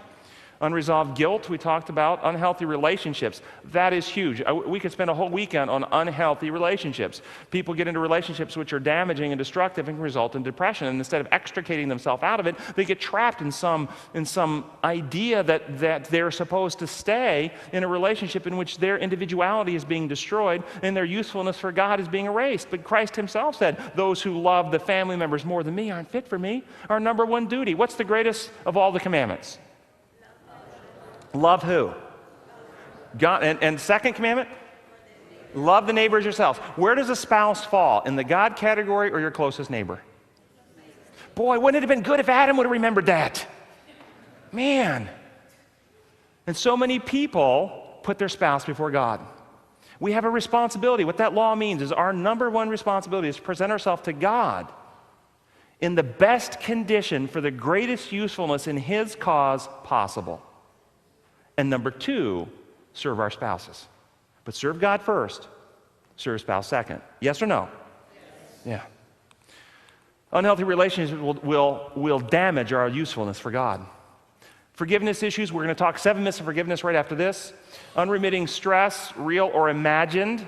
S1: Unresolved guilt, we talked about. Unhealthy relationships, that is huge. We could spend a whole weekend on unhealthy relationships. People get into relationships which are damaging and destructive and can result in depression. And instead of extricating themselves out of it, they get trapped in some idea that they're supposed to stay in a relationship in which their individuality is being destroyed and their usefulness for God is being erased. But Christ himself said, those who love the family members more than me aren't fit for me. Our number one duty. What's the greatest of all the commandments? Love who? God. And second commandment? Love the neighbor as yourself. Where does a spouse fall? In the God category or your closest neighbor? Boy, wouldn't it have been good if Adam would have remembered that? Man. And so many people put their spouse before God. We have a responsibility. What that law means is our number one responsibility is to present ourselves to God in the best condition for the greatest usefulness in his cause possible. And number two, serve our spouses. But serve God first, serve spouse second. Yes or no? Yes. Yeah. Unhealthy relationships will damage our usefulness for God. Forgiveness issues, we're going to talk 7 myths of forgiveness right after this. Unremitting stress, real or imagined.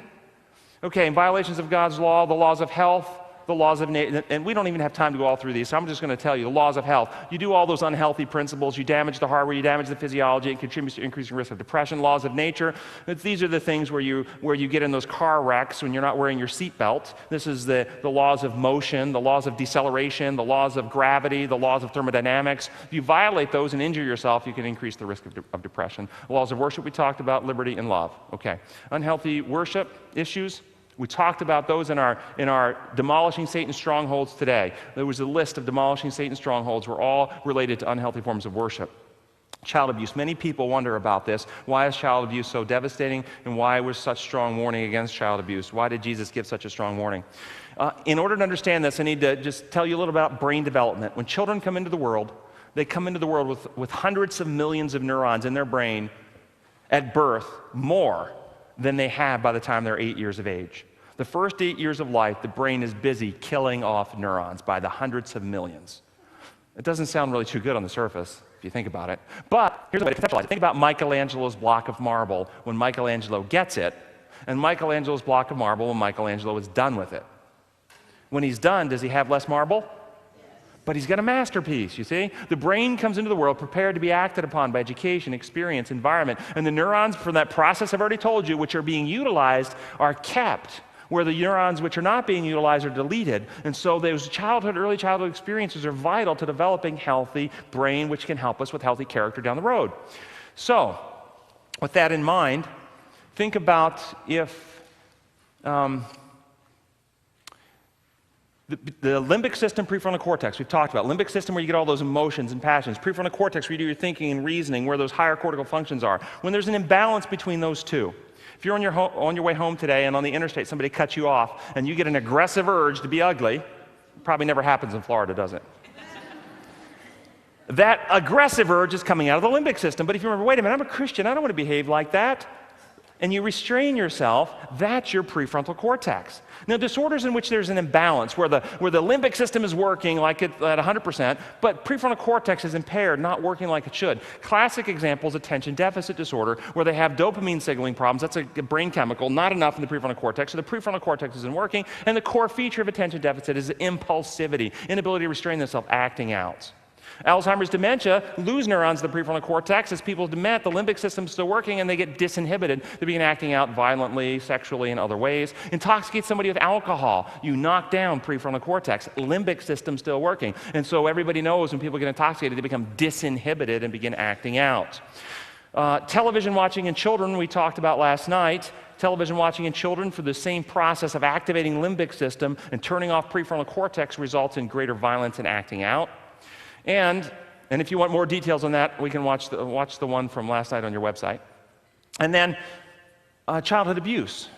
S1: Okay, violations of God's law, the laws of health, the laws of nature, and we don't even have time to go all through these, so I'm just going to tell you, the laws of health. You do all those unhealthy principles, you damage the hardware, you damage the physiology, it contributes to increasing risk of depression. Laws of nature, these are the things where you get in those car wrecks when you're not wearing your seatbelt. This is the laws of motion, the laws of deceleration, the laws of gravity, the laws of thermodynamics. If you violate those and injure yourself, you can increase the risk of depression. Laws of worship, we talked about, liberty and love. Okay, unhealthy worship issues. We talked about those in our Demolishing Satan's Strongholds today. There was a list of demolishing Satan's strongholds were all related to unhealthy forms of worship. Child abuse. Many people wonder about this. Why is child abuse so devastating, and why was such strong warning against child abuse? Why did Jesus give such a strong warning? In order to understand this, I need to just tell you a little about brain development. When children come into the world, they come into the world with hundreds of millions of neurons in their brain at birth, more than they have by the time they're 8 years of age. The first 8 years of life, the brain is busy killing off neurons by the hundreds of millions. It doesn't sound really too good on the surface, if you think about it. But here's a way to conceptualize it. Think about Michelangelo's block of marble when Michelangelo gets it, and Michelangelo's block of marble when Michelangelo is done with it. When he's done, does he have less marble? But he's got a masterpiece, you see? The brain comes into the world prepared to be acted upon by education, experience, environment. And the neurons from that process I've already told you, which are being utilized, are kept, where the neurons which are not being utilized are deleted. And so those early childhood experiences are vital to developing healthy brain, which can help us with healthy character down the road. So, with that in mind, think about if the limbic system, prefrontal cortex, we've talked about. Limbic system where you get all those emotions and passions. Prefrontal cortex where you do your thinking and reasoning, where those higher cortical functions are. When there's an imbalance between those two, if you're on your way home today and on the interstate somebody cuts you off and you get an aggressive urge to be ugly, probably never happens in Florida, does it? That aggressive urge is coming out of the limbic system. But if you remember, wait a minute, I'm a Christian, I don't want to behave like that, and you restrain yourself, that's your prefrontal cortex. Now, disorders in which there's an imbalance, where the limbic system is working like at 100%, but prefrontal cortex is impaired, not working like it should. Classic example is attention deficit disorder, where they have dopamine signaling problems. That's a brain chemical, not enough in the prefrontal cortex, so the prefrontal cortex isn't working, and the core feature of attention deficit is impulsivity, inability to restrain themselves, acting out. Alzheimer's dementia lose neurons in the prefrontal cortex. As people dement, the limbic system is still working and they get disinhibited. They begin acting out violently, sexually, and other ways. Intoxicate somebody with alcohol. You knock down prefrontal cortex. Limbic system still working. And so everybody knows when people get intoxicated, they become disinhibited and begin acting out. Television watching in children, we talked about last night. Television watching in children for the same process of activating limbic system and turning off prefrontal cortex results in greater violence and acting out. And if you want more details on that, we can watch the one from last night on your website. And then childhood abuse.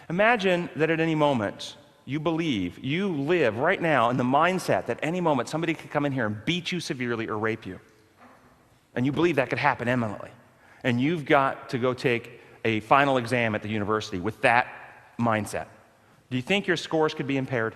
S1: Imagine that at any moment you live right now in the mindset that any moment somebody could come in here and beat you severely or rape you. And you believe that could happen imminently. And you've got to go take a final exam at the university with that mindset. Do you think your scores could be impaired?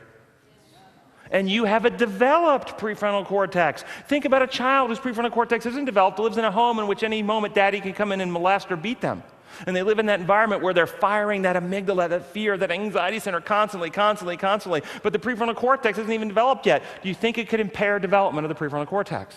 S1: And you have a developed prefrontal cortex. Think about a child whose prefrontal cortex isn't developed, lives in a home in which any moment daddy can come in and molest or beat them. And they live in that environment where they're firing that amygdala, that fear, that anxiety center constantly. But the prefrontal cortex isn't even developed yet. Do you think it could impair development of the prefrontal cortex?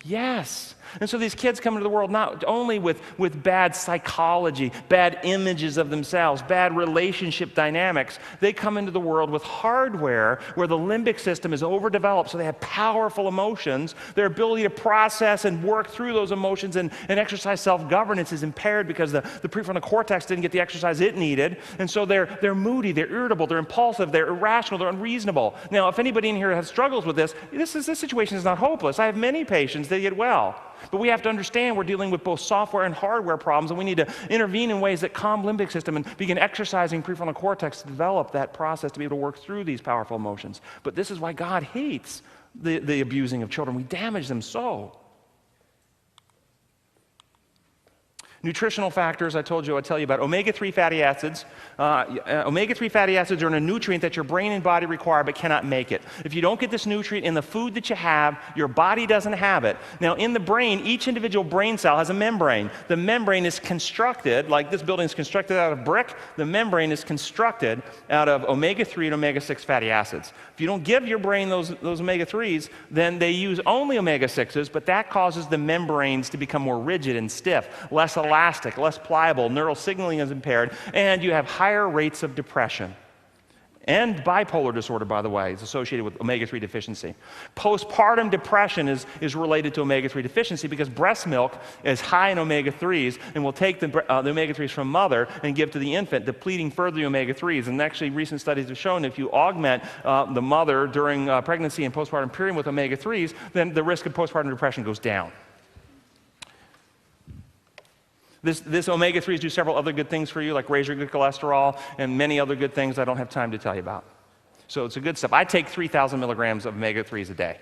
S1: Yes. And so these kids come into the world not only with bad psychology, bad images of themselves, bad relationship dynamics, they come into the world with hardware where the limbic system is overdeveloped, so they have powerful emotions. Their ability to process and work through those emotions and exercise self-governance is impaired because the prefrontal cortex didn't get the exercise it needed. And so they're moody, they're irritable, they're impulsive, they're irrational, they're unreasonable. Now, if anybody in here has struggles with this situation is not hopeless. I have many patients that get well. But we have to understand we're dealing with both software and hardware problems, and we need to intervene in ways that calm limbic system and begin exercising prefrontal cortex to develop that process to be able to work through these powerful emotions. But this is why God hates the abusing of children. We damage them so. Nutritional factors, I told you I'd tell you about. Omega-3 fatty acids. Omega-3 fatty acids are a nutrient that your brain and body require but cannot make it. If you don't get this nutrient in the food that you have, your body doesn't have it. Now, in the brain, each individual brain cell has a membrane. The membrane is constructed, like this building is constructed out of brick, the membrane is constructed out of omega-3 and omega-6 fatty acids. If you don't give your brain those omega-3s, then they use only omega-6s, but that causes the membranes to become more rigid and stiff, less elastic, less pliable, neural signaling is impaired, and you have higher rates of depression. And bipolar disorder, by the way, is associated with omega-3 deficiency. Postpartum depression is related to omega-3 deficiency because breast milk is high in omega-3s and will take the omega-3s from mother and give to the infant, depleting further the omega-3s. And actually, recent studies have shown if you augment the mother during pregnancy and postpartum period with omega-3s, then the risk of postpartum depression goes down. This omega-3s do several other good things for you, like raise your good cholesterol and many other good things I don't have time to tell you about. So it's a good stuff. I take 3,000 milligrams of omega-3s a day.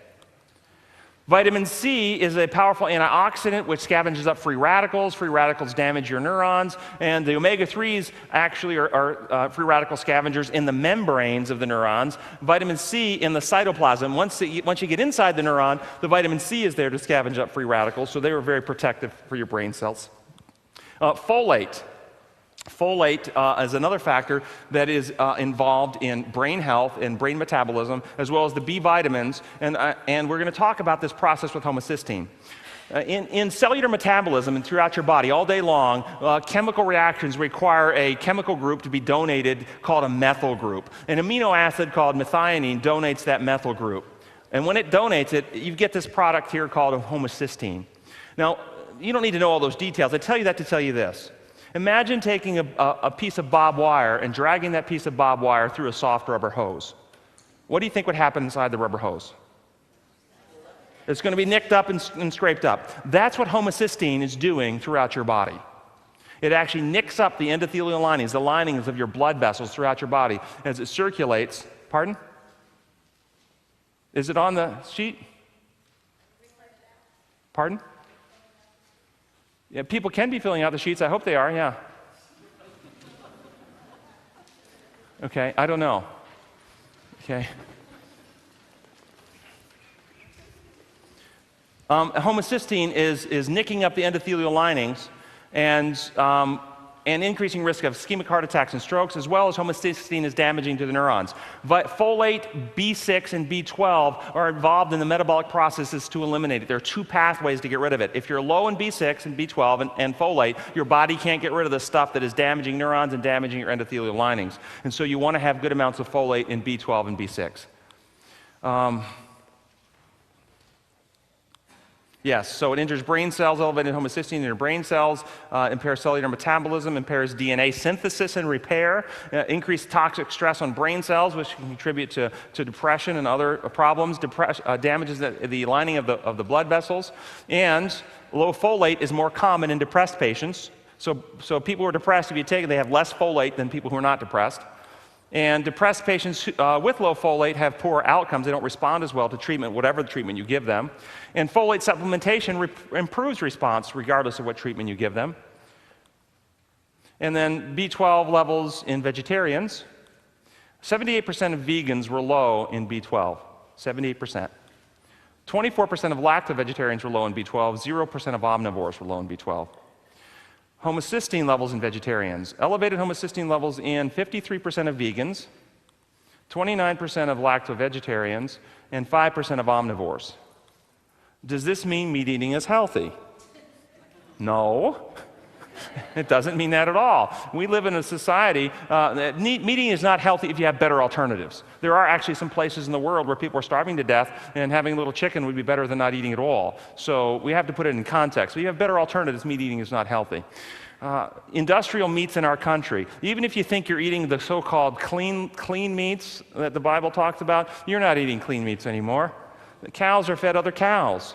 S1: Vitamin C is a powerful antioxidant which scavenges up free radicals. Free radicals damage your neurons, and the omega-3s actually are free radical scavengers in the membranes of the neurons. Vitamin C in the cytoplasm. Once you get inside the neuron, the vitamin C is there to scavenge up free radicals, so they are very protective for your brain cells. Folate. Folate is another factor that is involved in brain health and brain metabolism, as well as the B vitamins, and we're going to talk about this process with homocysteine. In cellular metabolism and throughout your body all day long, chemical reactions require a chemical group to be donated called a methyl group. An amino acid called methionine donates that methyl group. And when it donates it, you get this product here called homocysteine. Now, you don't need to know all those details. I tell you that to tell you this. Imagine taking a piece of barbed wire and dragging that piece of barbed wire through a soft rubber hose. What do you think would happen inside the rubber hose? It's going to be nicked up and scraped up. That's what homocysteine is doing throughout your body. It actually nicks up the endothelial linings, the linings of your blood vessels throughout your body as it circulates. Pardon? Is it on the sheet? Pardon? Yeah, people can be filling out the sheets. I hope they are, yeah. Okay, I don't know. Okay. Homocysteine is nicking up the endothelial linings and increasing risk of ischemic heart attacks and strokes, as well as homocysteine is damaging to the neurons. Folate, B6, and B12 are involved in the metabolic processes to eliminate it. There are two pathways to get rid of it. If you're low in B6 and B12 and folate, your body can't get rid of the stuff that is damaging neurons and damaging your endothelial linings. And so you want to have good amounts of folate in B12 and B6. Yes, so it injures brain cells. Elevated homocysteine in your brain cells impairs cellular metabolism, impairs DNA synthesis and repair, increased toxic stress on brain cells, which can contribute to depression and other problems, damages the lining of the blood vessels, and low folate is more common in depressed patients. So people who are depressed, if you take it, they have less folate than people who are not depressed. And depressed patients with low folate have poor outcomes. They don't respond as well to treatment, whatever the treatment you give them. And folate supplementation improves response regardless of what treatment you give them. And then B12 levels in vegetarians. 78% of vegans were low in B12, 78%. 24% of lacto-vegetarians were low in B12, 0% of omnivores were low in B12. Homocysteine levels in vegetarians. Elevated homocysteine levels in 53% of vegans, 29% of lacto-vegetarians, and 5% of omnivores. Does this mean meat eating is healthy? No. It doesn't mean that at all. We live in a society that meat eating is not healthy if you have better alternatives. There are actually some places in the world where people are starving to death, and having a little chicken would be better than not eating at all. So we have to put it in context. If you have better alternatives, meat eating is not healthy. Industrial meats in our country, even if you think you're eating the so-called clean meats that the Bible talks about, you're not eating clean meats anymore. The cows are fed other cows.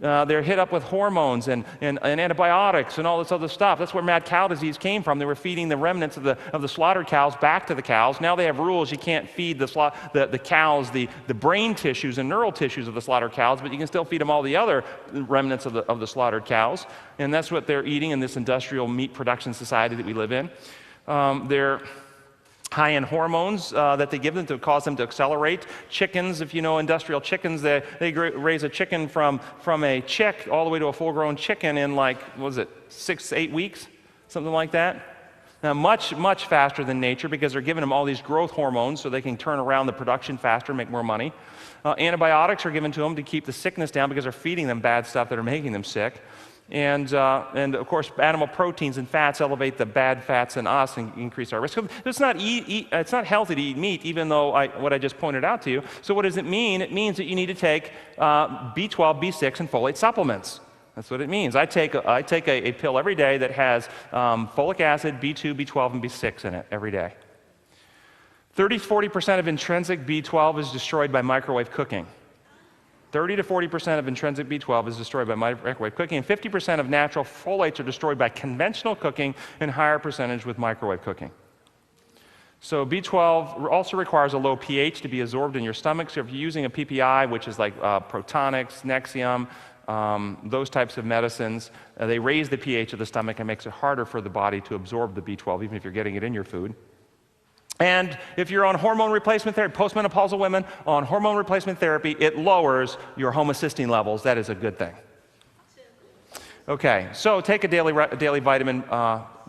S1: They're hit up with hormones and antibiotics and all this other stuff. That's where mad cow disease came from. They were feeding the remnants of the slaughtered cows back to the cows. Now they have rules. You can't feed the cows the brain tissues and neural tissues of the slaughtered cows, but you can still feed them all the other remnants of the slaughtered cows. And that's what they're eating in this industrial meat production society that we live in. They're high in hormones that they give them to cause them to accelerate. Chickens, if you know industrial chickens, they raise a chicken from a chick all the way to a full-grown chicken in 6 to 8 weeks, something like that. Now, much, much faster than nature because they're giving them all these growth hormones so they can turn around the production faster, make more money. Antibiotics are given to them to keep the sickness down because they're feeding them bad stuff that are making them sick. And of course, animal proteins and fats elevate the bad fats in us and increase our risk. So it's not healthy to eat meat, even though what I just pointed out to you. So what does it mean? It means that you need to take B12, B6, and folate supplements. That's what it means. I take a pill every day that has folic acid, B2, B12, and B6 in it every day. 30-40% of intrinsic B12 is destroyed by microwave cooking. 30 to 40% of intrinsic B12 is destroyed by microwave cooking, and 50% of natural folates are destroyed by conventional cooking, and higher percentage with microwave cooking. So B12 also requires a low pH to be absorbed in your stomach. So if you're using a PPI, which is like Protonix, Nexium, those types of medicines, they raise the pH of the stomach and makes it harder for the body to absorb the B12, even if you're getting it in your food. And if you're on hormone replacement therapy, postmenopausal women on hormone replacement therapy, it lowers your homocysteine levels. That is a good thing. Okay, so take a daily vitamin.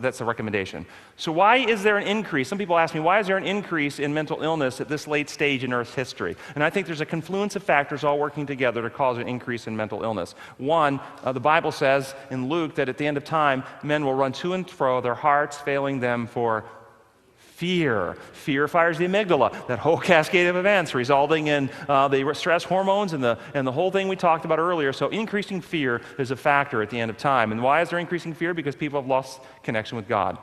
S1: That's a recommendation. So why is there an increase? Some people ask me, why is there an increase in mental illness at this late stage in Earth's history? And I think there's a confluence of factors all working together to cause an increase in mental illness. One, the Bible says in Luke that at the end of time, men will run to and fro, their hearts failing them for fear. Fear fires the amygdala, that whole cascade of events resulting in the stress hormones and the whole thing we talked about earlier. So increasing fear is a factor at the end of time. And why is there increasing fear? Because people have lost connection with God.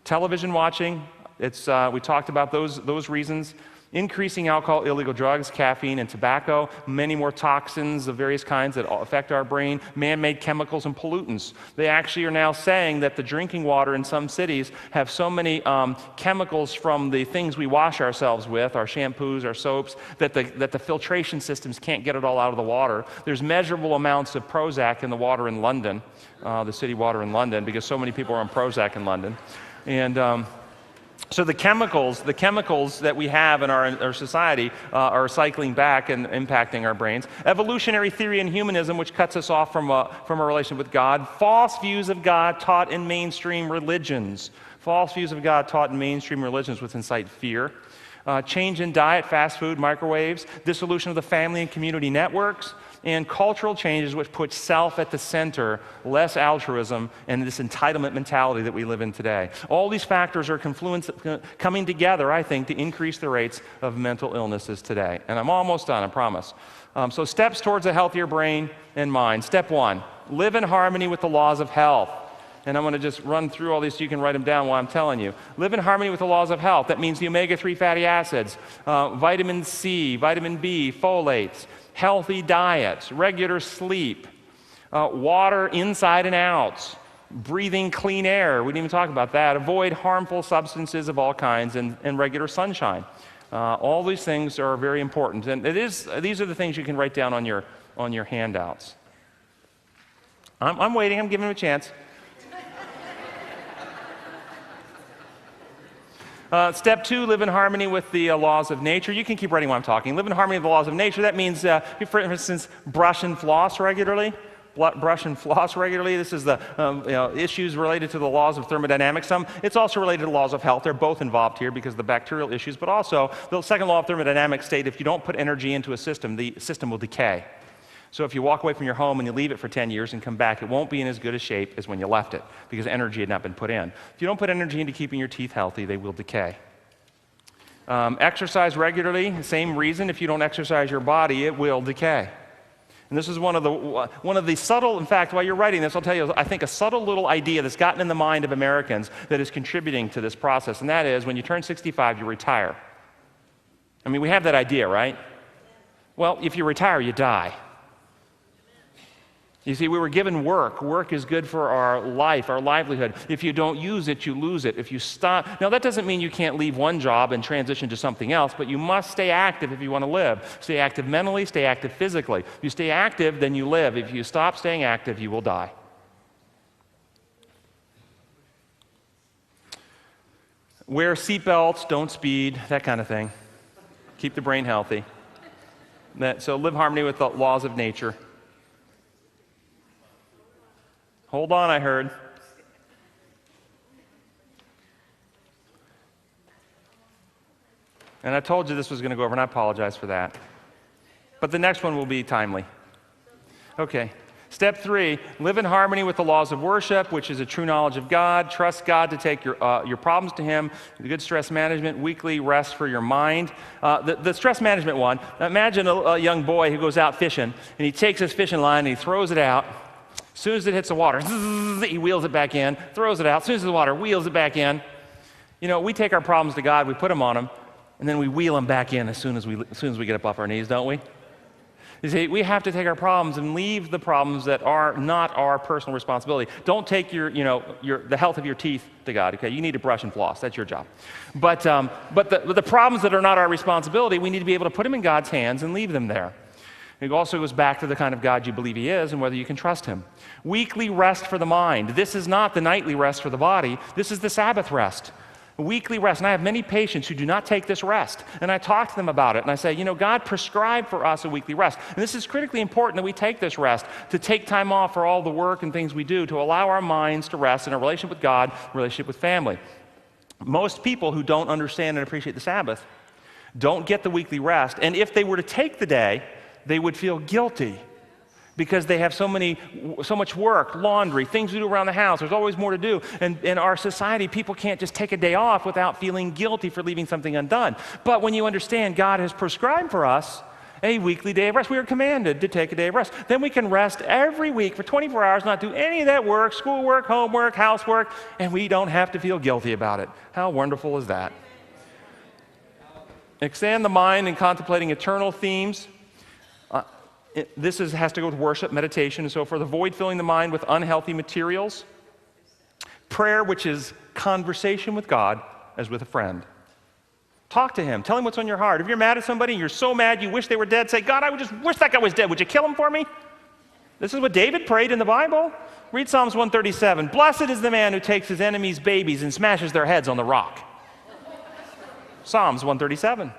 S1: Television watching, we talked about those reasons. Increasing alcohol, illegal drugs, caffeine, and tobacco, many more toxins of various kinds that affect our brain, man-made chemicals and pollutants. They actually are now saying that the drinking water in some cities have so many chemicals from the things we wash ourselves with, our shampoos, our soaps, that the filtration systems can't get it all out of the water. There's measurable amounts of Prozac in the water in London, the city water in London, because so many people are on Prozac in London. And so the chemicals that we have in our society are cycling back and impacting our brains. Evolutionary theory and humanism, which cuts us off from a relationship with God. False views of God taught in mainstream religions. False views of God taught in mainstream religions, which incite fear. Change in diet, fast food, microwaves. Dissolution of the family and community networks. And cultural changes which put self at the center, less altruism, and this entitlement mentality that we live in today. All these factors are coming together, I think, to increase the rates of mental illnesses today. And I'm almost done, I promise. So steps towards a healthier brain and mind. Step one, live in harmony with the laws of health. And I'm going to just run through all these so you can write them down while I'm telling you. Live in harmony with the laws of health. That means the omega-3 fatty acids, vitamin C, vitamin B, folates, healthy diets, regular sleep, water inside and out, breathing clean air. We didn't even talk about that. Avoid harmful substances of all kinds and regular sunshine. All these things are very important. And these are the things you can write down on your handouts. I'm waiting. I'm giving them a chance. Step two, live in harmony with the laws of nature. You can keep writing while I'm talking. Live in harmony with the laws of nature. That means, for instance, brush and floss regularly. Brush and floss regularly. This is the issues related to the laws of thermodynamics. It's also related to the laws of health. They're both involved here because of the bacterial issues. But also, the second law of thermodynamics states if you don't put energy into a system, the system will decay. So if you walk away from your home and you leave it for 10 years and come back, it won't be in as good a shape as when you left it because energy had not been put in. If you don't put energy into keeping your teeth healthy, they will decay. Exercise regularly, same reason. If you don't exercise your body, it will decay. And this is one of the subtle, in fact, while you're writing this, I'll tell you, I think a subtle little idea that's gotten in the mind of Americans that is contributing to this process, and that is when you turn 65, you retire. I mean, we have that idea, right? Well, if you retire, you die. You see, we were given work. Work is good for our life, our livelihood. If you don't use it, you lose it. If you stop, now that doesn't mean you can't leave one job and transition to something else, but you must stay active if you want to live. Stay active mentally, stay active physically. If you stay active, then you live. If you stop staying active, you will die. Wear seatbelts, don't speed, that kind of thing. Keep the brain healthy. So live harmony with the laws of nature. Hold on, I heard. And I told you this was going to go over, and I apologize for that. But the next one will be timely. Okay. Step 3, live in harmony with the laws of worship, which is a true knowledge of God. Trust God to take your problems to Him. Good stress management, weekly rest for your mind. The stress management one, imagine a young boy who goes out fishing, and he takes his fishing line and he throws it out. As soon as it hits the water, he wheels it back in, throws it out. As soon as the water, wheels it back in. You know, we take our problems to God, we put them on Him, and then we wheel them back in as soon as we get up off our knees, don't we? You see, we have to take our problems and leave the problems that are not our personal responsibility. Don't take the health of your teeth to God. Okay, you need to brush and floss. That's your job. But the problems that are not our responsibility, we need to be able to put them in God's hands and leave them there. It also goes back to the kind of God you believe He is and whether you can trust Him. Weekly rest for the mind. This is not the nightly rest for the body. This is the Sabbath rest. Weekly rest. And I have many patients who do not take this rest. And I talk to them about it. And I say, God prescribed for us a weekly rest. And this is critically important that we take this rest, to take time off for all the work and things we do, to allow our minds to rest in a relationship with God, relationship with family. Most people who don't understand and appreciate the Sabbath don't get the weekly rest. And if they were to take the day, they would feel guilty because they have so much work, laundry, things to do around the house. There's always more to do. And in our society, people can't just take a day off without feeling guilty for leaving something undone. But when you understand God has prescribed for us a weekly day of rest, we are commanded to take a day of rest. Then we can rest every week for 24 hours, not do any of that work, schoolwork, homework, housework, and we don't have to feel guilty about it. How wonderful is that? Expand the mind in contemplating eternal themes. This has to go with worship, meditation, and so forth. Avoid filling the mind with unhealthy materials. Prayer, which is conversation with God as with a friend. Talk to Him. Tell Him what's on your heart. If you're mad at somebody and you're so mad you wish they were dead, say, God, I would just wish that guy was dead. Would you kill him for me? This is what David prayed in the Bible. Read Psalms 137. Blessed is the man who takes his enemies' babies and smashes their heads on the rock. Psalms 137.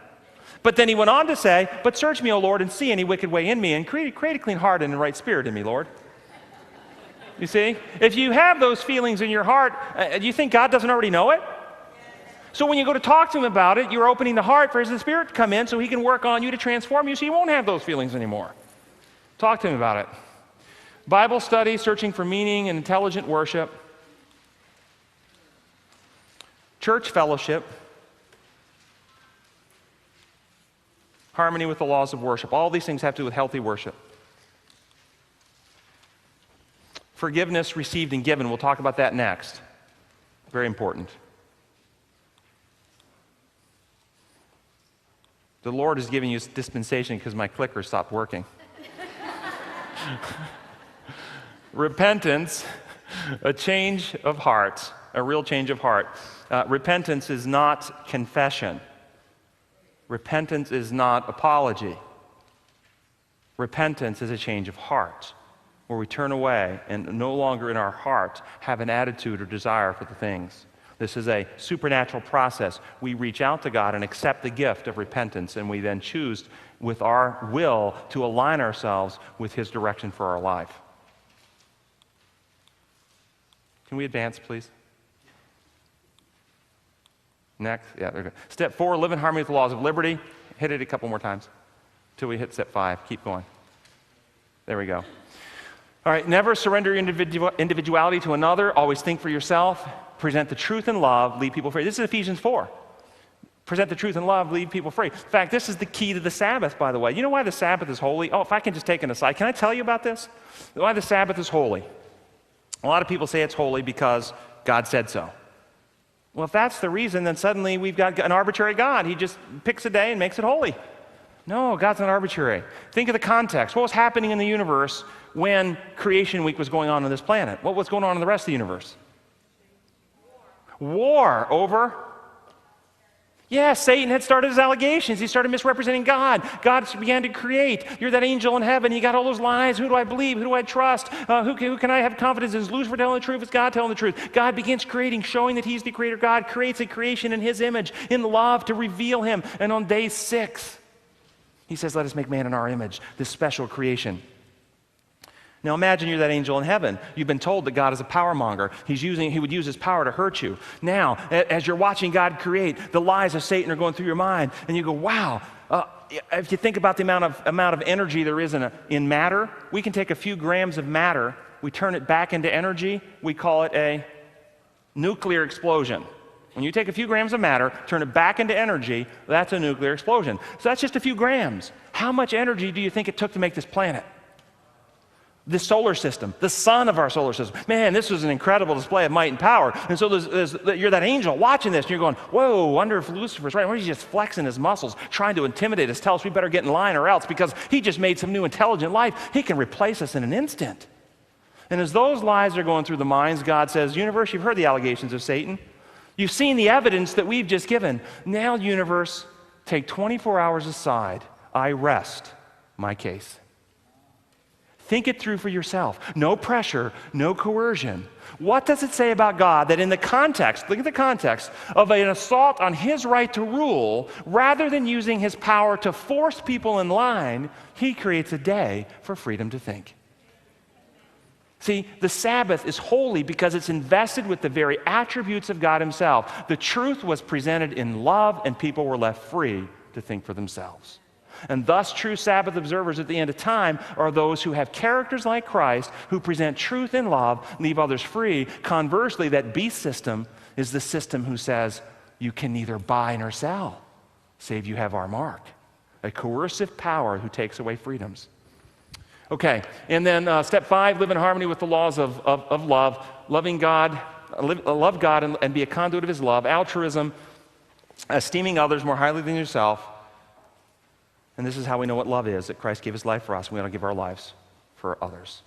S1: But then he went on to say, but search me, O Lord, and see any wicked way in me, and create a clean heart and a right spirit in me, Lord. You see? If you have those feelings in your heart, do you think God doesn't already know it? So when you go to talk to Him about it, you're opening the heart for His Spirit to come in so He can work on you to transform you so you won't have those feelings anymore. Talk to Him about it. Bible study, searching for meaning and intelligent worship. Church fellowship. Harmony with the laws of worship. All these things have to do with healthy worship. Forgiveness received and given. We'll talk about that next. Very important. The Lord is giving you dispensation because my clicker stopped working. Repentance, a change of heart, a real change of heart. Repentance is not confession. Repentance is not apology. Repentance is a change of heart, where we turn away and no longer in our heart have an attitude or desire for the things. This is a supernatural process. We reach out to God and accept the gift of repentance, and we then choose with our will to align ourselves with His direction for our life. Can we advance, please? Next, yeah, there we go. Step 4, live in harmony with the laws of liberty. Hit it a couple more times until we hit step 5. Keep going. There we go. All right, never surrender your individuality to another. Always think for yourself. Present the truth in love. Lead people free. This is Ephesians 4. Present the truth in love. Lead people free. In fact, this is the key to the Sabbath, by the way. You know why the Sabbath is holy? Oh, if I can just take an aside. Can I tell you about this? Why the Sabbath is holy? A lot of people say it's holy because God said so. Well, if that's the reason, then suddenly we've got an arbitrary God. He just picks a day and makes it holy. No, God's not arbitrary. Think of the context. What was happening in the universe when creation week was going on this planet? What was going on in the rest of the universe? War over? Yeah, Satan had started his allegations. He started misrepresenting God. God began to create. You're that angel in heaven. You got all those lies. Who do I believe? Who do I trust? Who can I have confidence in? Is Lucifer telling the truth? Is God telling the truth? God begins creating, showing that he's the creator. God creates a creation in his image, in love, to reveal him. And on day 6, he says, let us make man in our image, this special creation. Now imagine you're that angel in heaven. You've been told that God is a power monger. He would use his power to hurt you. Now, as you're watching God create, the lies of Satan are going through your mind, and you go, wow, if you think about the amount of energy there is in matter, we can take a few grams of matter, we turn it back into energy, we call it a nuclear explosion. When you take a few grams of matter, turn it back into energy, that's a nuclear explosion. So that's just a few grams. How much energy do you think it took to make this planet? The solar system, the sun of our solar system. Man, this was an incredible display of might and power. And so you're that angel watching this, and you're going, whoa, wonder if Lucifer's right. Or he's just flexing his muscles, trying to intimidate us, tell us we better get in line or else, because he just made some new intelligent life. He can replace us in an instant. And as those lies are going through the minds, God says, universe, you've heard the allegations of Satan. You've seen the evidence that we've just given. Now, universe, take 24 hours aside. I rest my case. Think it through for yourself. No pressure, no coercion. What does it say about God that in the context, look at the context, of an assault on his right to rule, rather than using his power to force people in line, he creates a day for freedom to think? See, the Sabbath is holy because it's invested with the very attributes of God himself. The truth was presented in love, and people were left free to think for themselves. And thus, true Sabbath observers at the end of time are those who have characters like Christ, who present truth in love, leave others free. Conversely, that beast system is the system who says, you can neither buy nor sell, save you have our mark. A coercive power who takes away freedoms. Okay, and then step 5, live in harmony with the laws of love. Loving God, love God and be a conduit of his love. Altruism, esteeming others more highly than yourself. And this is how we know what love is, that Christ gave his life for us, and we ought to give our lives for others.